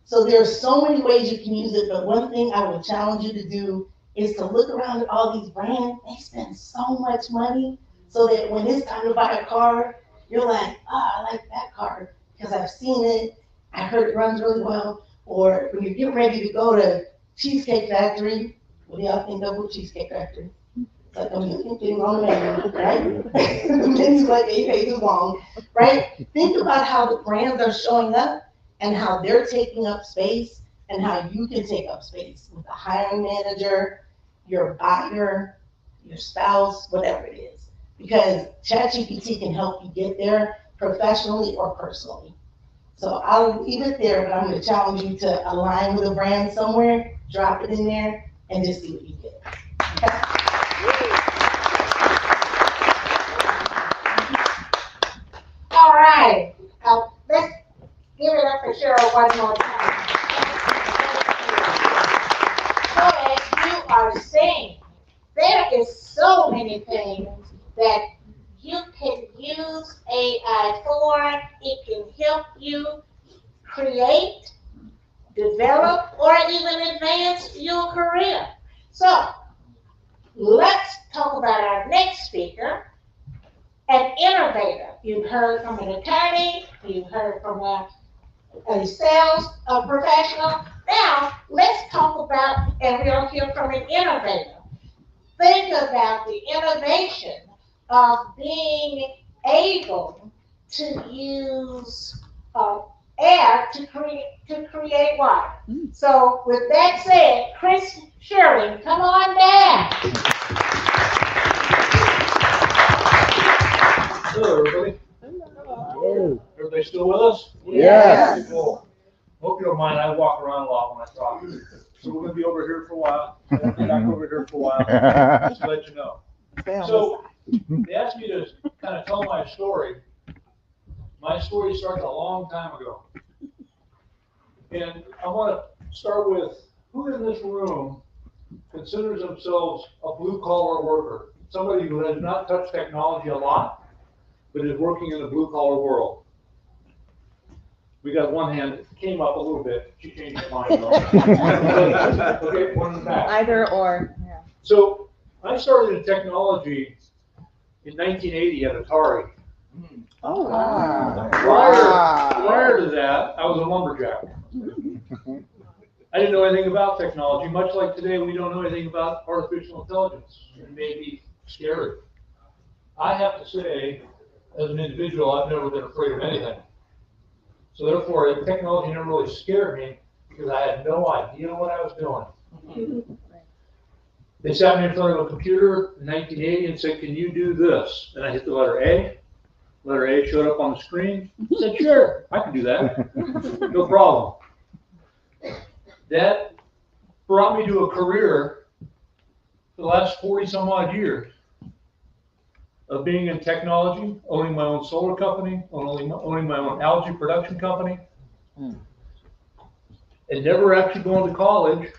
So there's so many ways you can use it, but one thing I would challenge you to do is to look around at all these brands. They spend so much money so that when it's time to buy a car, you're like, I like that car because I've seen it, I heard it runs really well. Or when you're getting ready to go to Cheesecake Factory, what do y'all think of with Cheesecake Factory? It's like a million things on the menu, right? The menu's like 8 pages long, right? Think about how the brands are showing up and how they're taking up space and how you can take up space with a hiring manager, your buyer, your spouse, whatever it is. Because ChatGPT can help you get there professionally or personally. So I'll leave it there, but I'm going to challenge you to align with a brand somewhere, drop it in there, and just see what you get. All right, let's give it up for Cheryl one more time. So as you are saying, there is so many things that you can use AI for. It can help you create, develop, or even advance your career. So let's talk about our next speaker, an innovator. You've heard from an attorney, you've heard from a a sales professional. Now, let's talk about, and we'll hear from an innovator. Think about the innovation of being able to use air to create water. So with that said, Chris Shirley, come on down. Hello, everybody. Hello. Everybody still with us? Yes. Cool. Hope you don't mind, I walk around a lot when I talk. So we're gonna be over here for a while, and we'll be back over here for a while, just to let you know. So, they asked me to kind of tell my story. My story started a long time ago. And I want to start with, who in this room considers themselves a blue-collar worker? Somebody who has not touched technology a lot, but is working in the blue-collar world. We got one hand that came up a little bit. She changed her mind though. Okay, one in the back. Either or, yeah. So I started in technology in 1980 at Atari. Oh, wow. Prior to that, I was a lumberjack. I didn't know anything about technology, much like today we don't know anything about artificial intelligence. It may be scary. I have to say, as an individual, I've never been afraid of anything. So therefore, technology never really scared me because I had no idea what I was doing. They sat me in front of a computer in 1980 and said, "Can you do this?" And I hit the letter A. Letter A showed up on the screen. I said, "Sure, I can do that. No problem." That brought me to a career for the last 40 some odd years of being in technology, owning my own solar company, owning my own algae production company, and never actually going to college,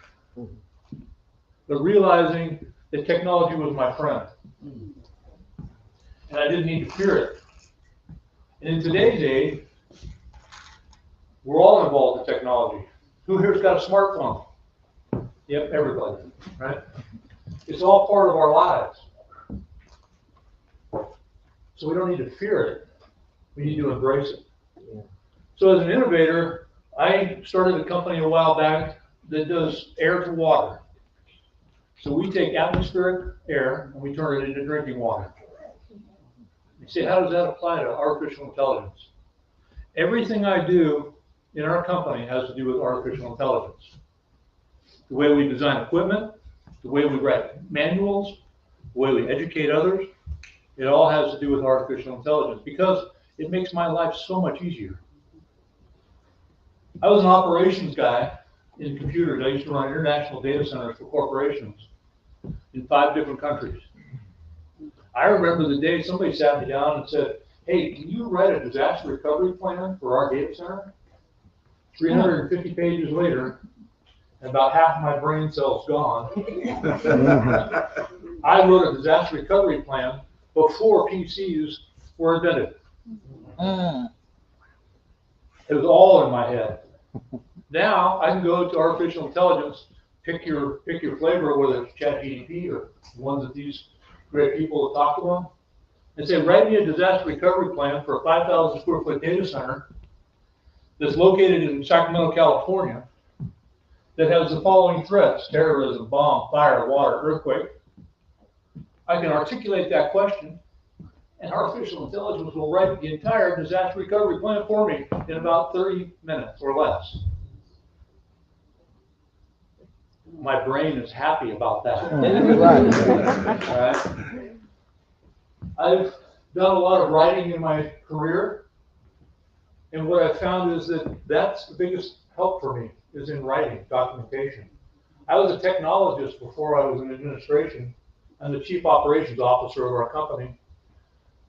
but realizing that technology was my friend. And I didn't need to fear it. And in today's age, we're all involved in technology. Who here's got a smartphone? Yep, everybody, right? It's all part of our lives. So we don't need to fear it. We need to embrace it. So as an innovator, I started a company a while back that does air to water. So we take atmospheric air and we turn it into drinking water. You say, how does that apply to artificial intelligence? Everything I do in our company has to do with artificial intelligence. The way we design equipment, the way we write manuals, the way we educate others, it all has to do with artificial intelligence because it makes my life so much easier. I was an operations guy in computers. I used to run international data centers for corporations in 5 different countries. I remember the day somebody sat me down and said, "Hey, can you write a disaster recovery plan for our data center?" 350 pages later, and about half of my brain cells gone. I wrote a disaster recovery plan before PCs were invented. It was all in my head. Now I can go to artificial intelligence, pick your flavor, whether it's ChatGPT or ones that these great people have talked about, and say, write me a disaster recovery plan for a 5,000 square foot data center that's located in Sacramento, California, that has the following threats: terrorism, bomb, fire, water, earthquake. I can articulate that question, and artificial intelligence will write the entire disaster recovery plan for me in about 30 minutes or less. My brain is happy about that. Right. I've done a lot of writing in my career, and what I've found is that that's the biggest help for me, is in writing, documentation. I was a technologist before I was in administration. I'm the chief operations officer of our company.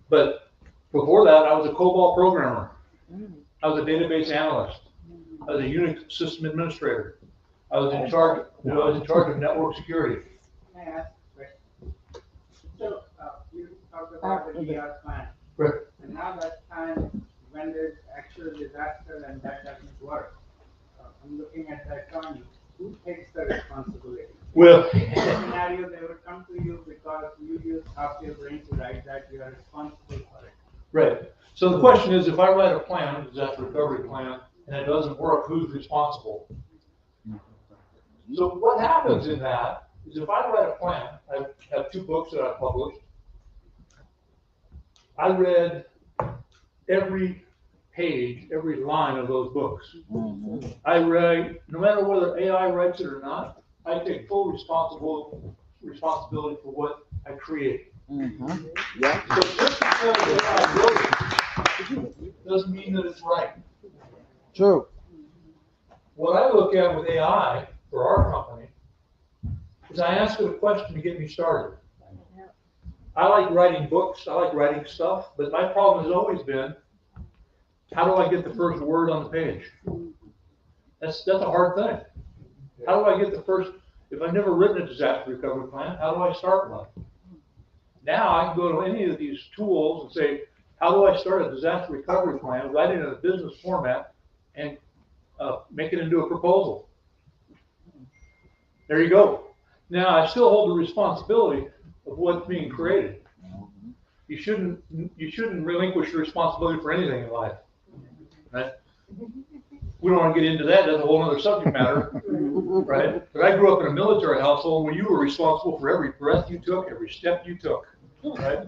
But before that, I was a COBOL programmer. I was a database analyst. I was a Unix system administrator. I was in charge of network security. May I ask a question? So you talked about the DR plan. Right. And now that time, when there's actual disaster and that doesn't work, I'm looking at the economy. Who takes the responsibility? Well, in this scenario, they would come to you because you use half your brain to write that you are responsible for it. Right. So the question is, if I write a plan, a disaster recovery plan, and it doesn't work, who's responsible? So what happens in that is if I write a plan, I have 2 books that I published. I read every page, every line of those books. I write, no matter whether AI writes it or not, I take full responsibility for what I create. Yeah. So just because AI wrote it doesn't mean that it's right. True. What I look at with AI for our company is I ask it a question to get me started. I like writing books, I like writing stuff, but my problem has always been, how do I get the first word on the page? That's a hard thing. How do I get the first, if I've never written a disaster recovery plan, how do I start one? Now I can go to any of these tools and say, how do I start a disaster recovery plan, write it in a business format, and make it into a proposal. There you go. Now I still hold the responsibility of what's being created. You shouldn't relinquish your responsibility for anything in life, right? We don't want to get into that. That's a whole other subject matter, right? But I grew up in a military household where you were responsible for every breath you took, every step you took, right?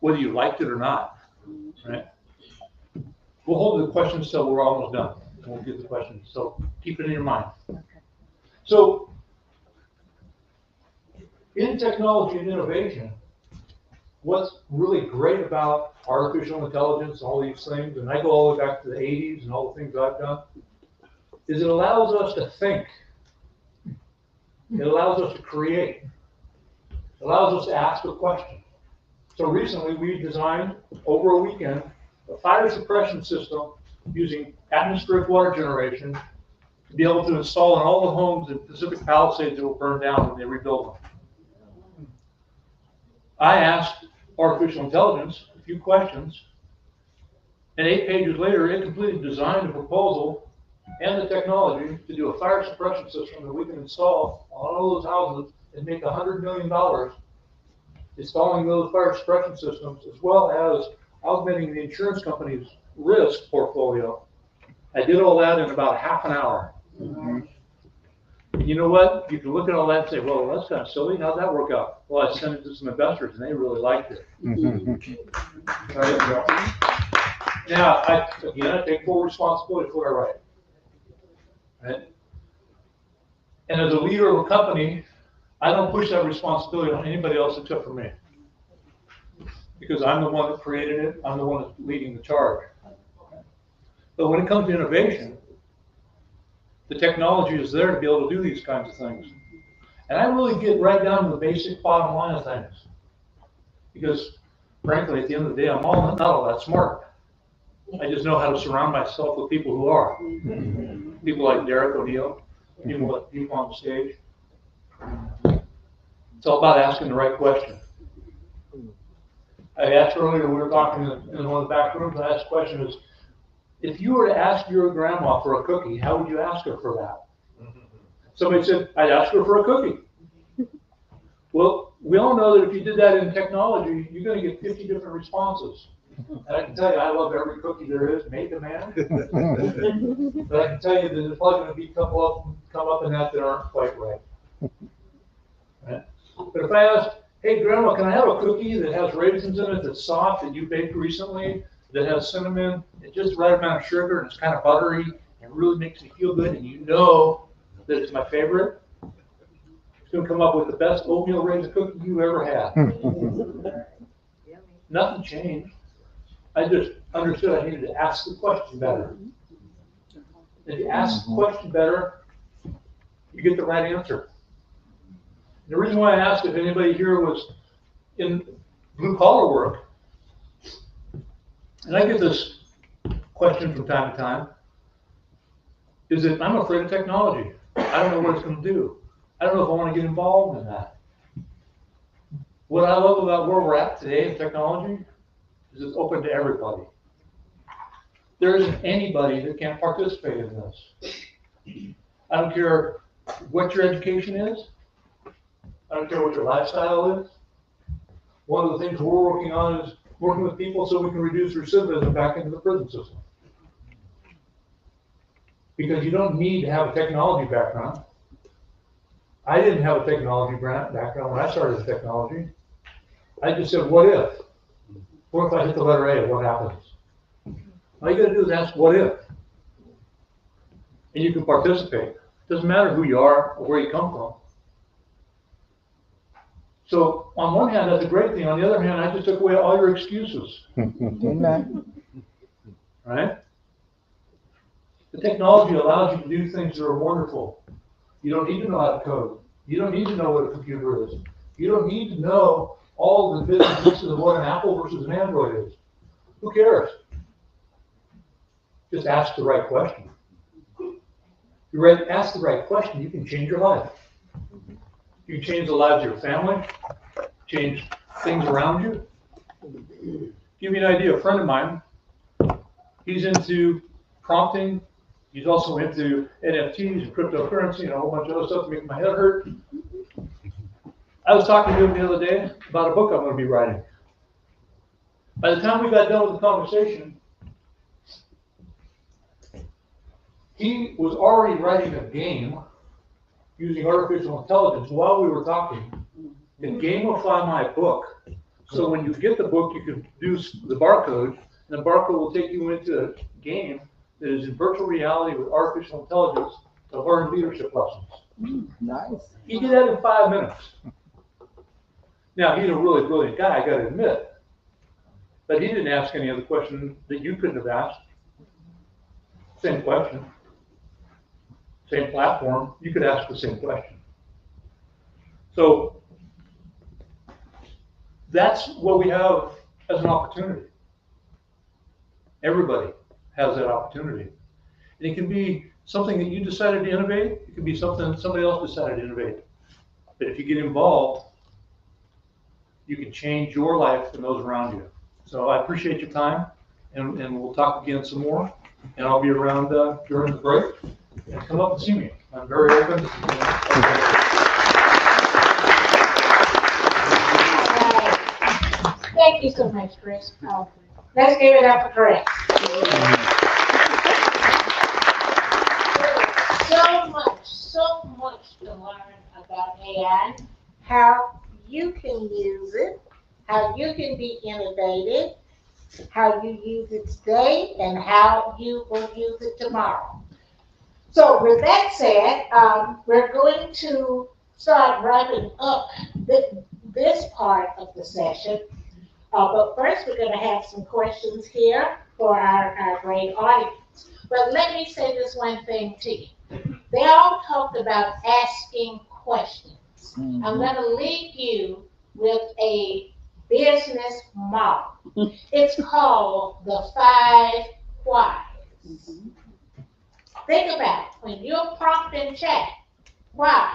Whether you liked it or not, right? We'll hold the questions till we're almost done. We'll get the questions. So keep it in your mind. So in technology and innovation, what's really great about artificial intelligence, all these things, and I go all the way back to the 80s and all the things I've done, is it allows us to think. It allows us to create. It allows us to ask a question. So recently we designed, over a weekend, a fire suppression system using atmospheric water generation to be able to install in all the homes in Pacific Palisades that will burn down when they rebuild them. I asked artificial intelligence a few questions, and 8 pages later, it completely designed a proposal and the technology to do a fire suppression system that we can install on all those houses and make $100 million installing those fire suppression systems, as well as augmenting the insurance company's risk portfolio. I did all that in about half an hour. You know what? You can look at all that and say, well, that's kind of silly. How'd that work out? Well, I sent it to some investors and they really liked it. Right? Now, I take full responsibility for what I write. Right? And as a leader of a company, I don't push that responsibility on anybody else except for me. Because I'm the one that created it, I'm the one that's leading the charge. But when it comes to innovation, the technology is there to be able to do these kinds of things. And I really get right down to the basic bottom line of things. Because frankly, at the end of the day, I'm not all that smart. I just know how to surround myself with people who are. People like Derek O'Neill, people on the stage. It's all about asking the right question. I asked earlier, we were talking in one of the back rooms, I asked the question is, if you were to ask your grandma for a cookie, how would you ask her for that? Somebody said, I'd ask her for a cookie. Well, we all know that if you did that in technology, you're going to get 50 different responses. And I can tell you, I love every cookie there is, made to man. But I can tell you that there's probably going to be a couple come up in that aren't quite right. Right? But if I ask, hey, Grandma, can I have a cookie that has raisins in it that's soft that you baked recently, that has cinnamon and just the right amount of sugar and it's kind of buttery and really makes me feel good and you know that it's my favorite? It's going to come up with the best oatmeal raisin cookie you ever had. Nothing changed. I just understood I needed to ask the question better. If you ask the question better, you get the right answer. The reason why I asked if anybody here was in blue collar work, and I get this question from time to time, is that I'm afraid of technology. I don't know what it's going to do. I don't know if I want to get involved in that. What I love about where we're at today in technology is it's open to everybody. There isn't anybody that can't participate in this. I don't care what your education is. I don't care what your lifestyle is. One of the things we're working on is working with people so we can reduce recidivism back into the prison system. because you don't need to have a technology background. I didn't have a technology background when I started with technology. I just said, what if? What if I hit the letter A, what happens? All you gotta do is ask, what if? And you can participate. Doesn't matter who you are or where you come from. So on one hand, that's a great thing. On the other hand, I just took away all your excuses. Amen. Right? The technology allows you to do things that are wonderful. You don't need to know how to code. You don't need to know what a computer is. You don't need to know all the businesses of what an Apple versus an Android is. Who cares? Just ask the right question. If you ask the right question, you can change your life. You can change the lives of your family, change things around you. Give you an idea, a friend of mine, he's into prompting. He's also into NFTs and cryptocurrency and a whole bunch of other stuff to make my head hurt. I was talking to him the other day about a book I'm going to be writing. By the time we got done with the conversation, he was already writing a game using artificial intelligence while we were talking to gamify my book. So when you get the book, you can do the barcode, and the barcode will take you into a game that is in virtual reality with artificial intelligence to learn leadership lessons. Nice. He did that in 5 minutes. Now, he's a really brilliant guy, I gotta admit. But he didn't ask any other question that you couldn't have asked. Same question. Same platform, you could ask the same question. So that's what we have as an opportunity. Everybody has that opportunity. And it can be something that you decided to innovate. It can be something that somebody else decided to innovate. But if you get involved, you can change your life and those around you. So I appreciate your time, and we'll talk again some more. And I'll be around during the break. And come up and see me. I'm very open. Thank you so much, Chris. Let's give it up for Chris. So much to learn about AI, how you can use it, how you can be innovative, how you use it today, and how you will use it tomorrow. So with that said, we're going to start wrapping up this part of the session. But first, we're going to have some questions here for our great audience. But let me say this one thing to you. They all talked about asking questions. Mm-hmm. I'm going to leave you with a business model. It's called the 5 whys. Mm-hmm. Think about it. When you're prompting chat, why?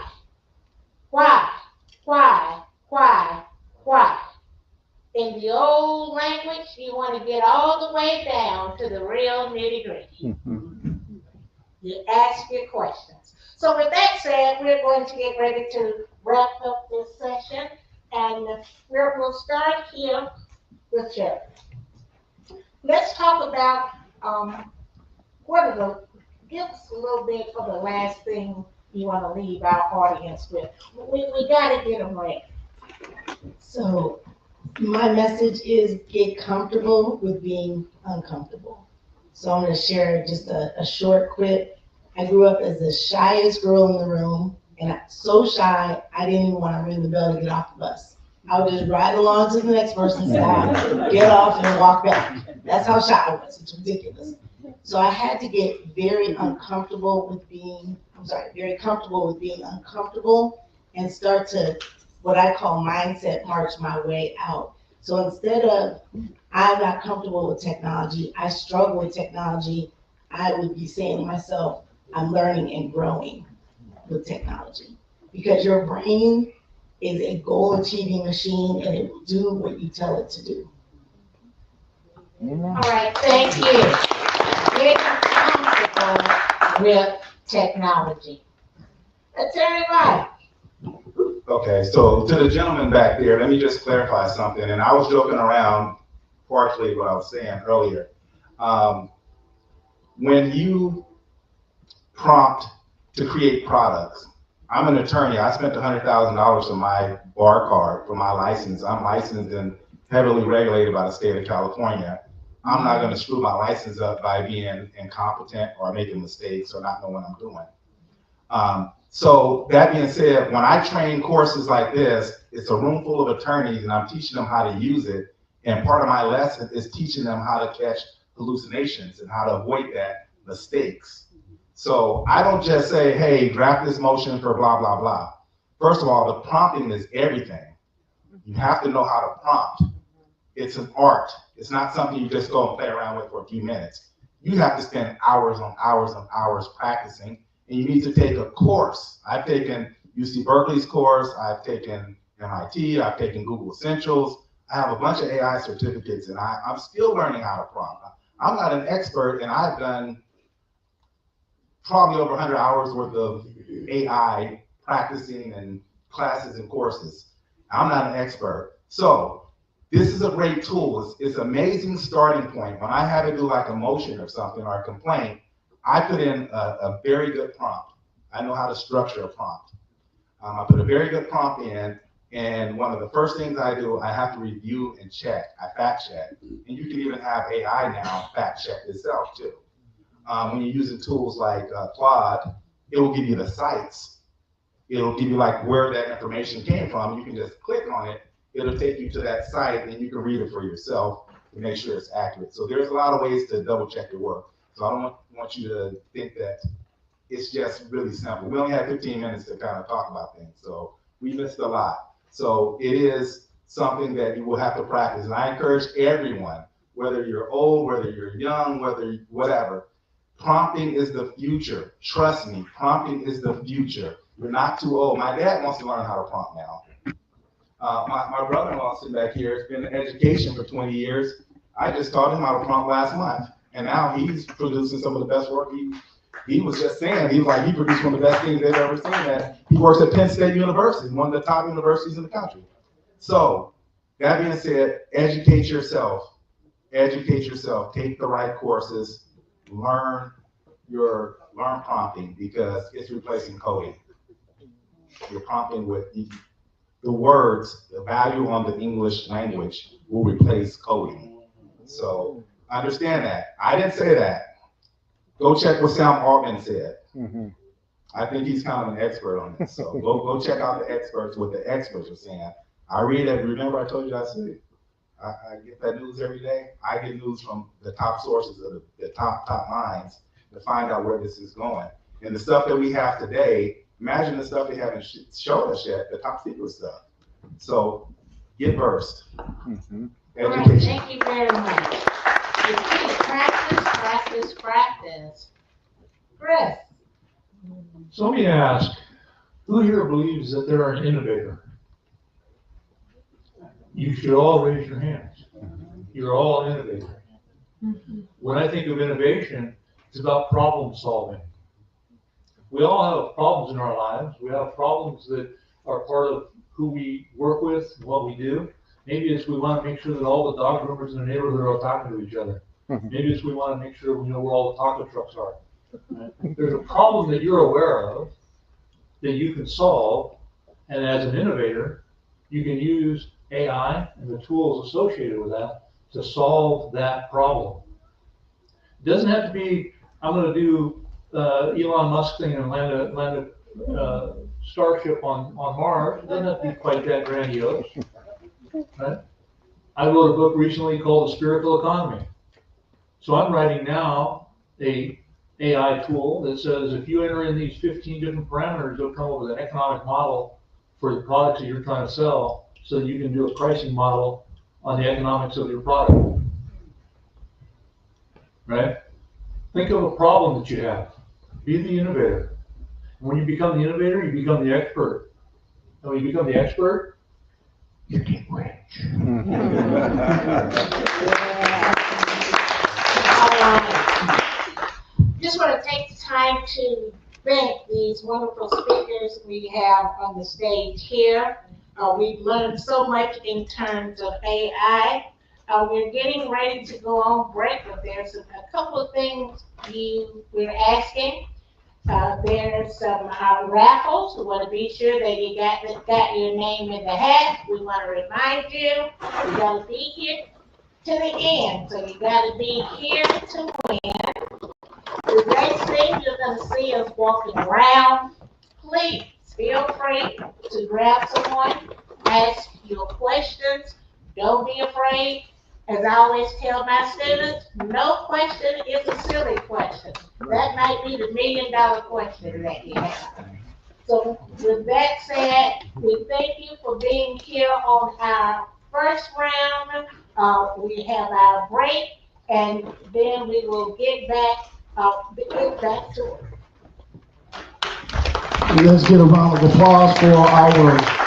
In the old language, you want to get all the way down to the real nitty-gritty. Mm-hmm. You ask your questions. So with that said, we're going to get ready to wrap up this session, and we'll start here with Jerry. Let's talk about give us a little bit for the last thing you want to leave our audience with. We got to get them ready. So my message is get comfortable with being uncomfortable. So I'm going to share just a short quip. I grew up as the shyest girl in the room, and so shy, I didn't even want to ring the bell to get off the bus. I would just ride along to the next person's side, get off, and walk back. That's how shy I was. It's ridiculous. So I had to get very comfortable with being uncomfortable and start to what I call mindset march my way out. So instead of I'm not comfortable with technology, I struggle with technology, I would be saying to myself, I'm learning and growing with technology. Because your brain is a goal-achieving machine, and it will do what you tell it to do. All right, thank you. Get comfortable with technology. That's everybody. Okay, so to the gentleman back there, let me just clarify something. And I was joking around, partially what I was saying earlier. When you prompt to create products. I'm an attorney. I spent $100,000 on my bar card for my license. I'm licensed and heavily regulated by the state of California. I'm not going to screw my license up by being incompetent or making mistakes or not knowing what I'm doing. So that being said, when I train courses like this, it's a room full of attorneys and I'm teaching them how to use it. And part of my lesson is teaching them how to catch hallucinations and how to avoid that mistakes. So I don't just say, hey, draft this motion for blah, blah, blah. First of all, the prompting is everything. You have to know how to prompt. It's an art. It's not something you just go and play around with for a few minutes. You have to spend hours on hours on hours practicing, and you need to take a course. I've taken UC Berkeley's course, I've taken MIT, I've taken Google Essentials. I have a bunch of AI certificates, and I'm still learning how to prompt. I'm not an expert, and I've done probably over 100 hours worth of AI practicing and classes and courses. I'm not an expert. So this is a great tool. It's an amazing starting point. When I had to do like a motion or something or a complaint, I put in a very good prompt. I know how to structure a prompt. I put a very good prompt in, and one of the first things I do, I have to review and check. I fact check. And you can even have AI now fact check itself too. When you're using tools like Claude, it will give you the sites. It'll give you like where that information came from. You can just click on it. It'll take you to that site and you can read it for yourself to make sure it's accurate. So there's a lot of ways to double check your work. So I don't want you to think that it's just really simple. We only have 15 minutes to kind of talk about things. So we missed a lot. So it is something that you will have to practice. And I encourage everyone, whether you're old, whether you're young, whatever, prompting is the future. Trust me, prompting is the future. You're not too old. My dad wants to learn how to prompt now. My brother-in-law sitting back here has been in education for 20 years. I just taught him how to prompt last month. And now he's producing some of the best work. He was just saying, he produced one of the best things they've ever seen. That he works at Penn State University, one of the top universities in the country. So that being said, educate yourself. Educate yourself. Take the right courses. Learn prompting because it's replacing coding. You're prompting with the words, the value on the English language will replace coding. So understand that. I didn't say that. Go check what Sam Altman said. I think he's kind of an expert on this. So go check out the experts, what the experts are saying. I read it. Remember I told you I get that news every day. I get news from the top sources of the top minds to find out where this is going. And the stuff that we have today, imagine the stuff they haven't showed us yet, the top secret stuff. So get versed. Education. Right, thank you very much. Practice. Chris. So let me ask, who here believes that they're an innovator? You should all raise your hands. You're all innovators. When I think of innovation, it's about problem solving. We all have problems in our lives. We have problems that are part of who we work with, what we do. Maybe it's we want to make sure that all the dog groomers in the neighborhood are all talking to each other. Maybe it's we want to make sure we know where all the taco trucks are. There's a problem that you're aware of that you can solve, and as an innovator, you can use AI and the tools associated with that to solve that problem. It doesn't have to be, I'm going to do Elon Musk thing and land a starship on Mars. It doesn't have to be quite that grandiose. Right? I wrote a book recently called The Spherical Economy. So I'm writing now a AI tool that says if you enter in these 15 different parameters, it'll come up with an economic model for the products that you're trying to sell so that you can do a pricing model on the economics of your product. Right? Think of a problem that you have. Be the innovator. And when you become the innovator, you become the expert. And when you become the expert, you get rich. Just want to take the time to thank these wonderful speakers we have on the stage here. We've learned so much in terms of AI. We're getting ready to go on break, but there's a couple of things we're asking. There's some raffles. We want to be sure that you got your name in the hat. We want to remind you, you got to be here to the end. So you got to be here to win. The next thing you're going to see us walking around. Please feel free to grab someone, ask your questions. Don't be afraid. As I always tell my students, no question is a silly question. That might be the $1 million question that you have. So with that said, we thank you for being here on our first round. We have our break, and then we will get back to it. Let's get a round of applause for our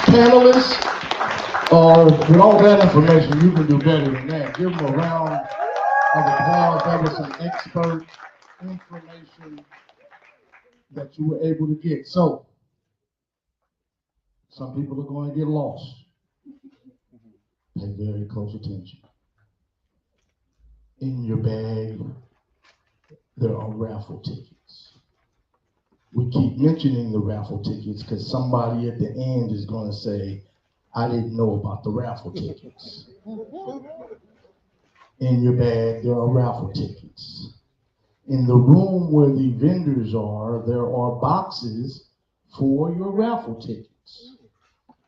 panelists. With all that information, you can do better than that. Give them a round of applause. That was some expert information that you were able to get. So, some people are going to get lost. Pay very close attention. In your bag, there are raffle tickets. We keep mentioning the raffle tickets because somebody at the end is going to say, I didn't know about the raffle tickets. In your bag, there are raffle tickets. In the room where the vendors are, there are boxes for your raffle tickets.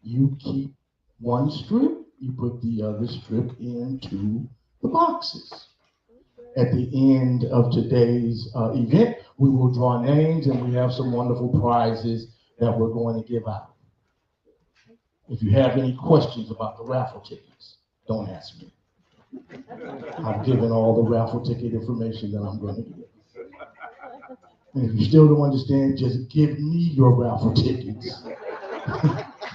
You keep one strip, you put the other strip into the boxes. At the end of today's event, we will draw names and we have some wonderful prizes that we're going to give out. If you have any questions about the raffle tickets, don't ask me. I've given all the raffle ticket information that I'm going to give. And if you still don't understand, just give me your raffle tickets.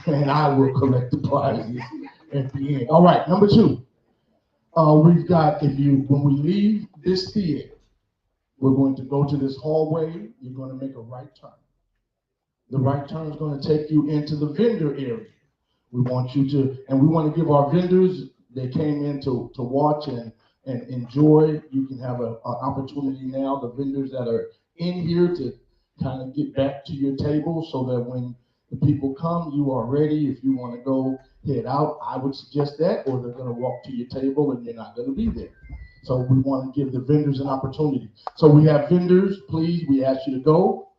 And I will collect the prizes at the end. All right, number 2. We've got, when we leave this theater, we're going to go to this hallway. You're going to make a right turn. The right turn is going to take you into the vendor area. We want you to, and we want to give our vendors, they came in to watch and enjoy. You can have an opportunity now, the vendors that are in here, to kind of get back to your table so that when the people come, you are ready. If you want to go head out, I would suggest that, or they're going to walk to your table and you're not going to be there. So we want to give the vendors an opportunity. So we have vendors, please, we ask you to go,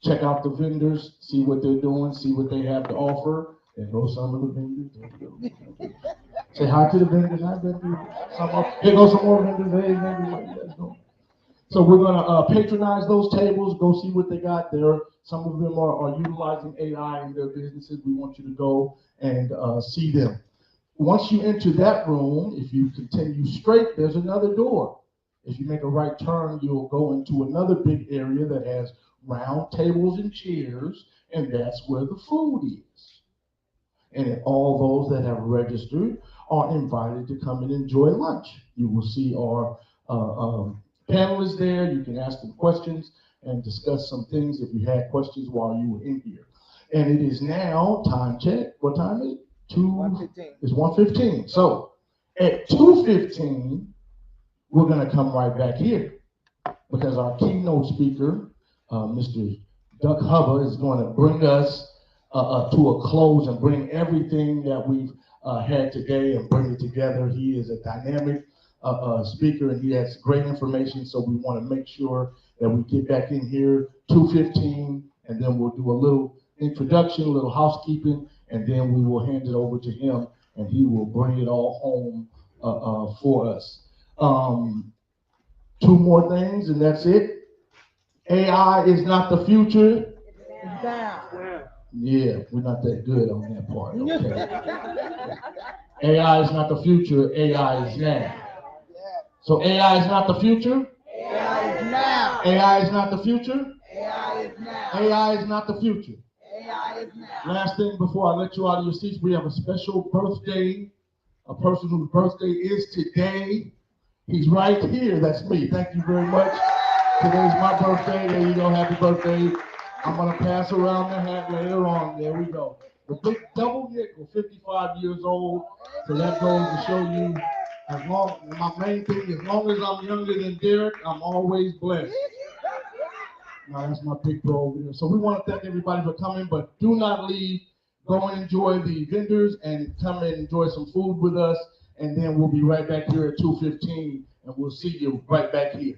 check out the vendors, see what they're doing, see what they have to offer. There go some of the vendors. Say hi to the vendors. Hi, vendors. Here go some more vendors. Hey, vendors. So we're going to patronize those tables, go see what they got there. Some of them are utilizing AI in their businesses. We want you to go and see them. Once you enter that room, if you continue straight, there's another door. If you make a right turn, you'll go into another big area that has round tables and chairs, and that's where the food is. And all those that have registered are invited to come and enjoy lunch. You will see our panelists there. You can ask them questions and discuss some things if you had questions while you were in here. And it is now, time check, what time is it? 1:15. It's 1:15. So at 2:15, we're gonna come right back here because our keynote speaker, Mr. Doug Hubbard, is gonna bring us to a close and bring everything that we've had today and bring it together. He is a dynamic speaker and he has great information, so we want to make sure that we get back in here 2:15, and then we'll do a little introduction, a little housekeeping, and then we will hand it over to him and he will bring it all home for us. 2 more things and that's it. AI is not the future. It's down. Yeah, we're not that good on that part. Okay. AI is not the future, AI is now. So AI is not the future? AI is now. AI is not the future? AI is now. AI is not the future. AI is now. Last thing before I let you out of your seats, we have a special birthday, a person whose birthday is today. He's right here, that's me. Thank you very much. Today's my birthday. There you go, happy birthday. I'm gonna pass around the hat later on. There we go. The big double nickel, 55 years old. So that goes to show you, my main thing, as long as I'm younger than Derek, I'm always blessed. That's my big bro over there. So we want to thank everybody for coming, but do not leave. Go and enjoy the vendors and come and enjoy some food with us. And then we'll be right back here at 2:15, and we'll see you right back here.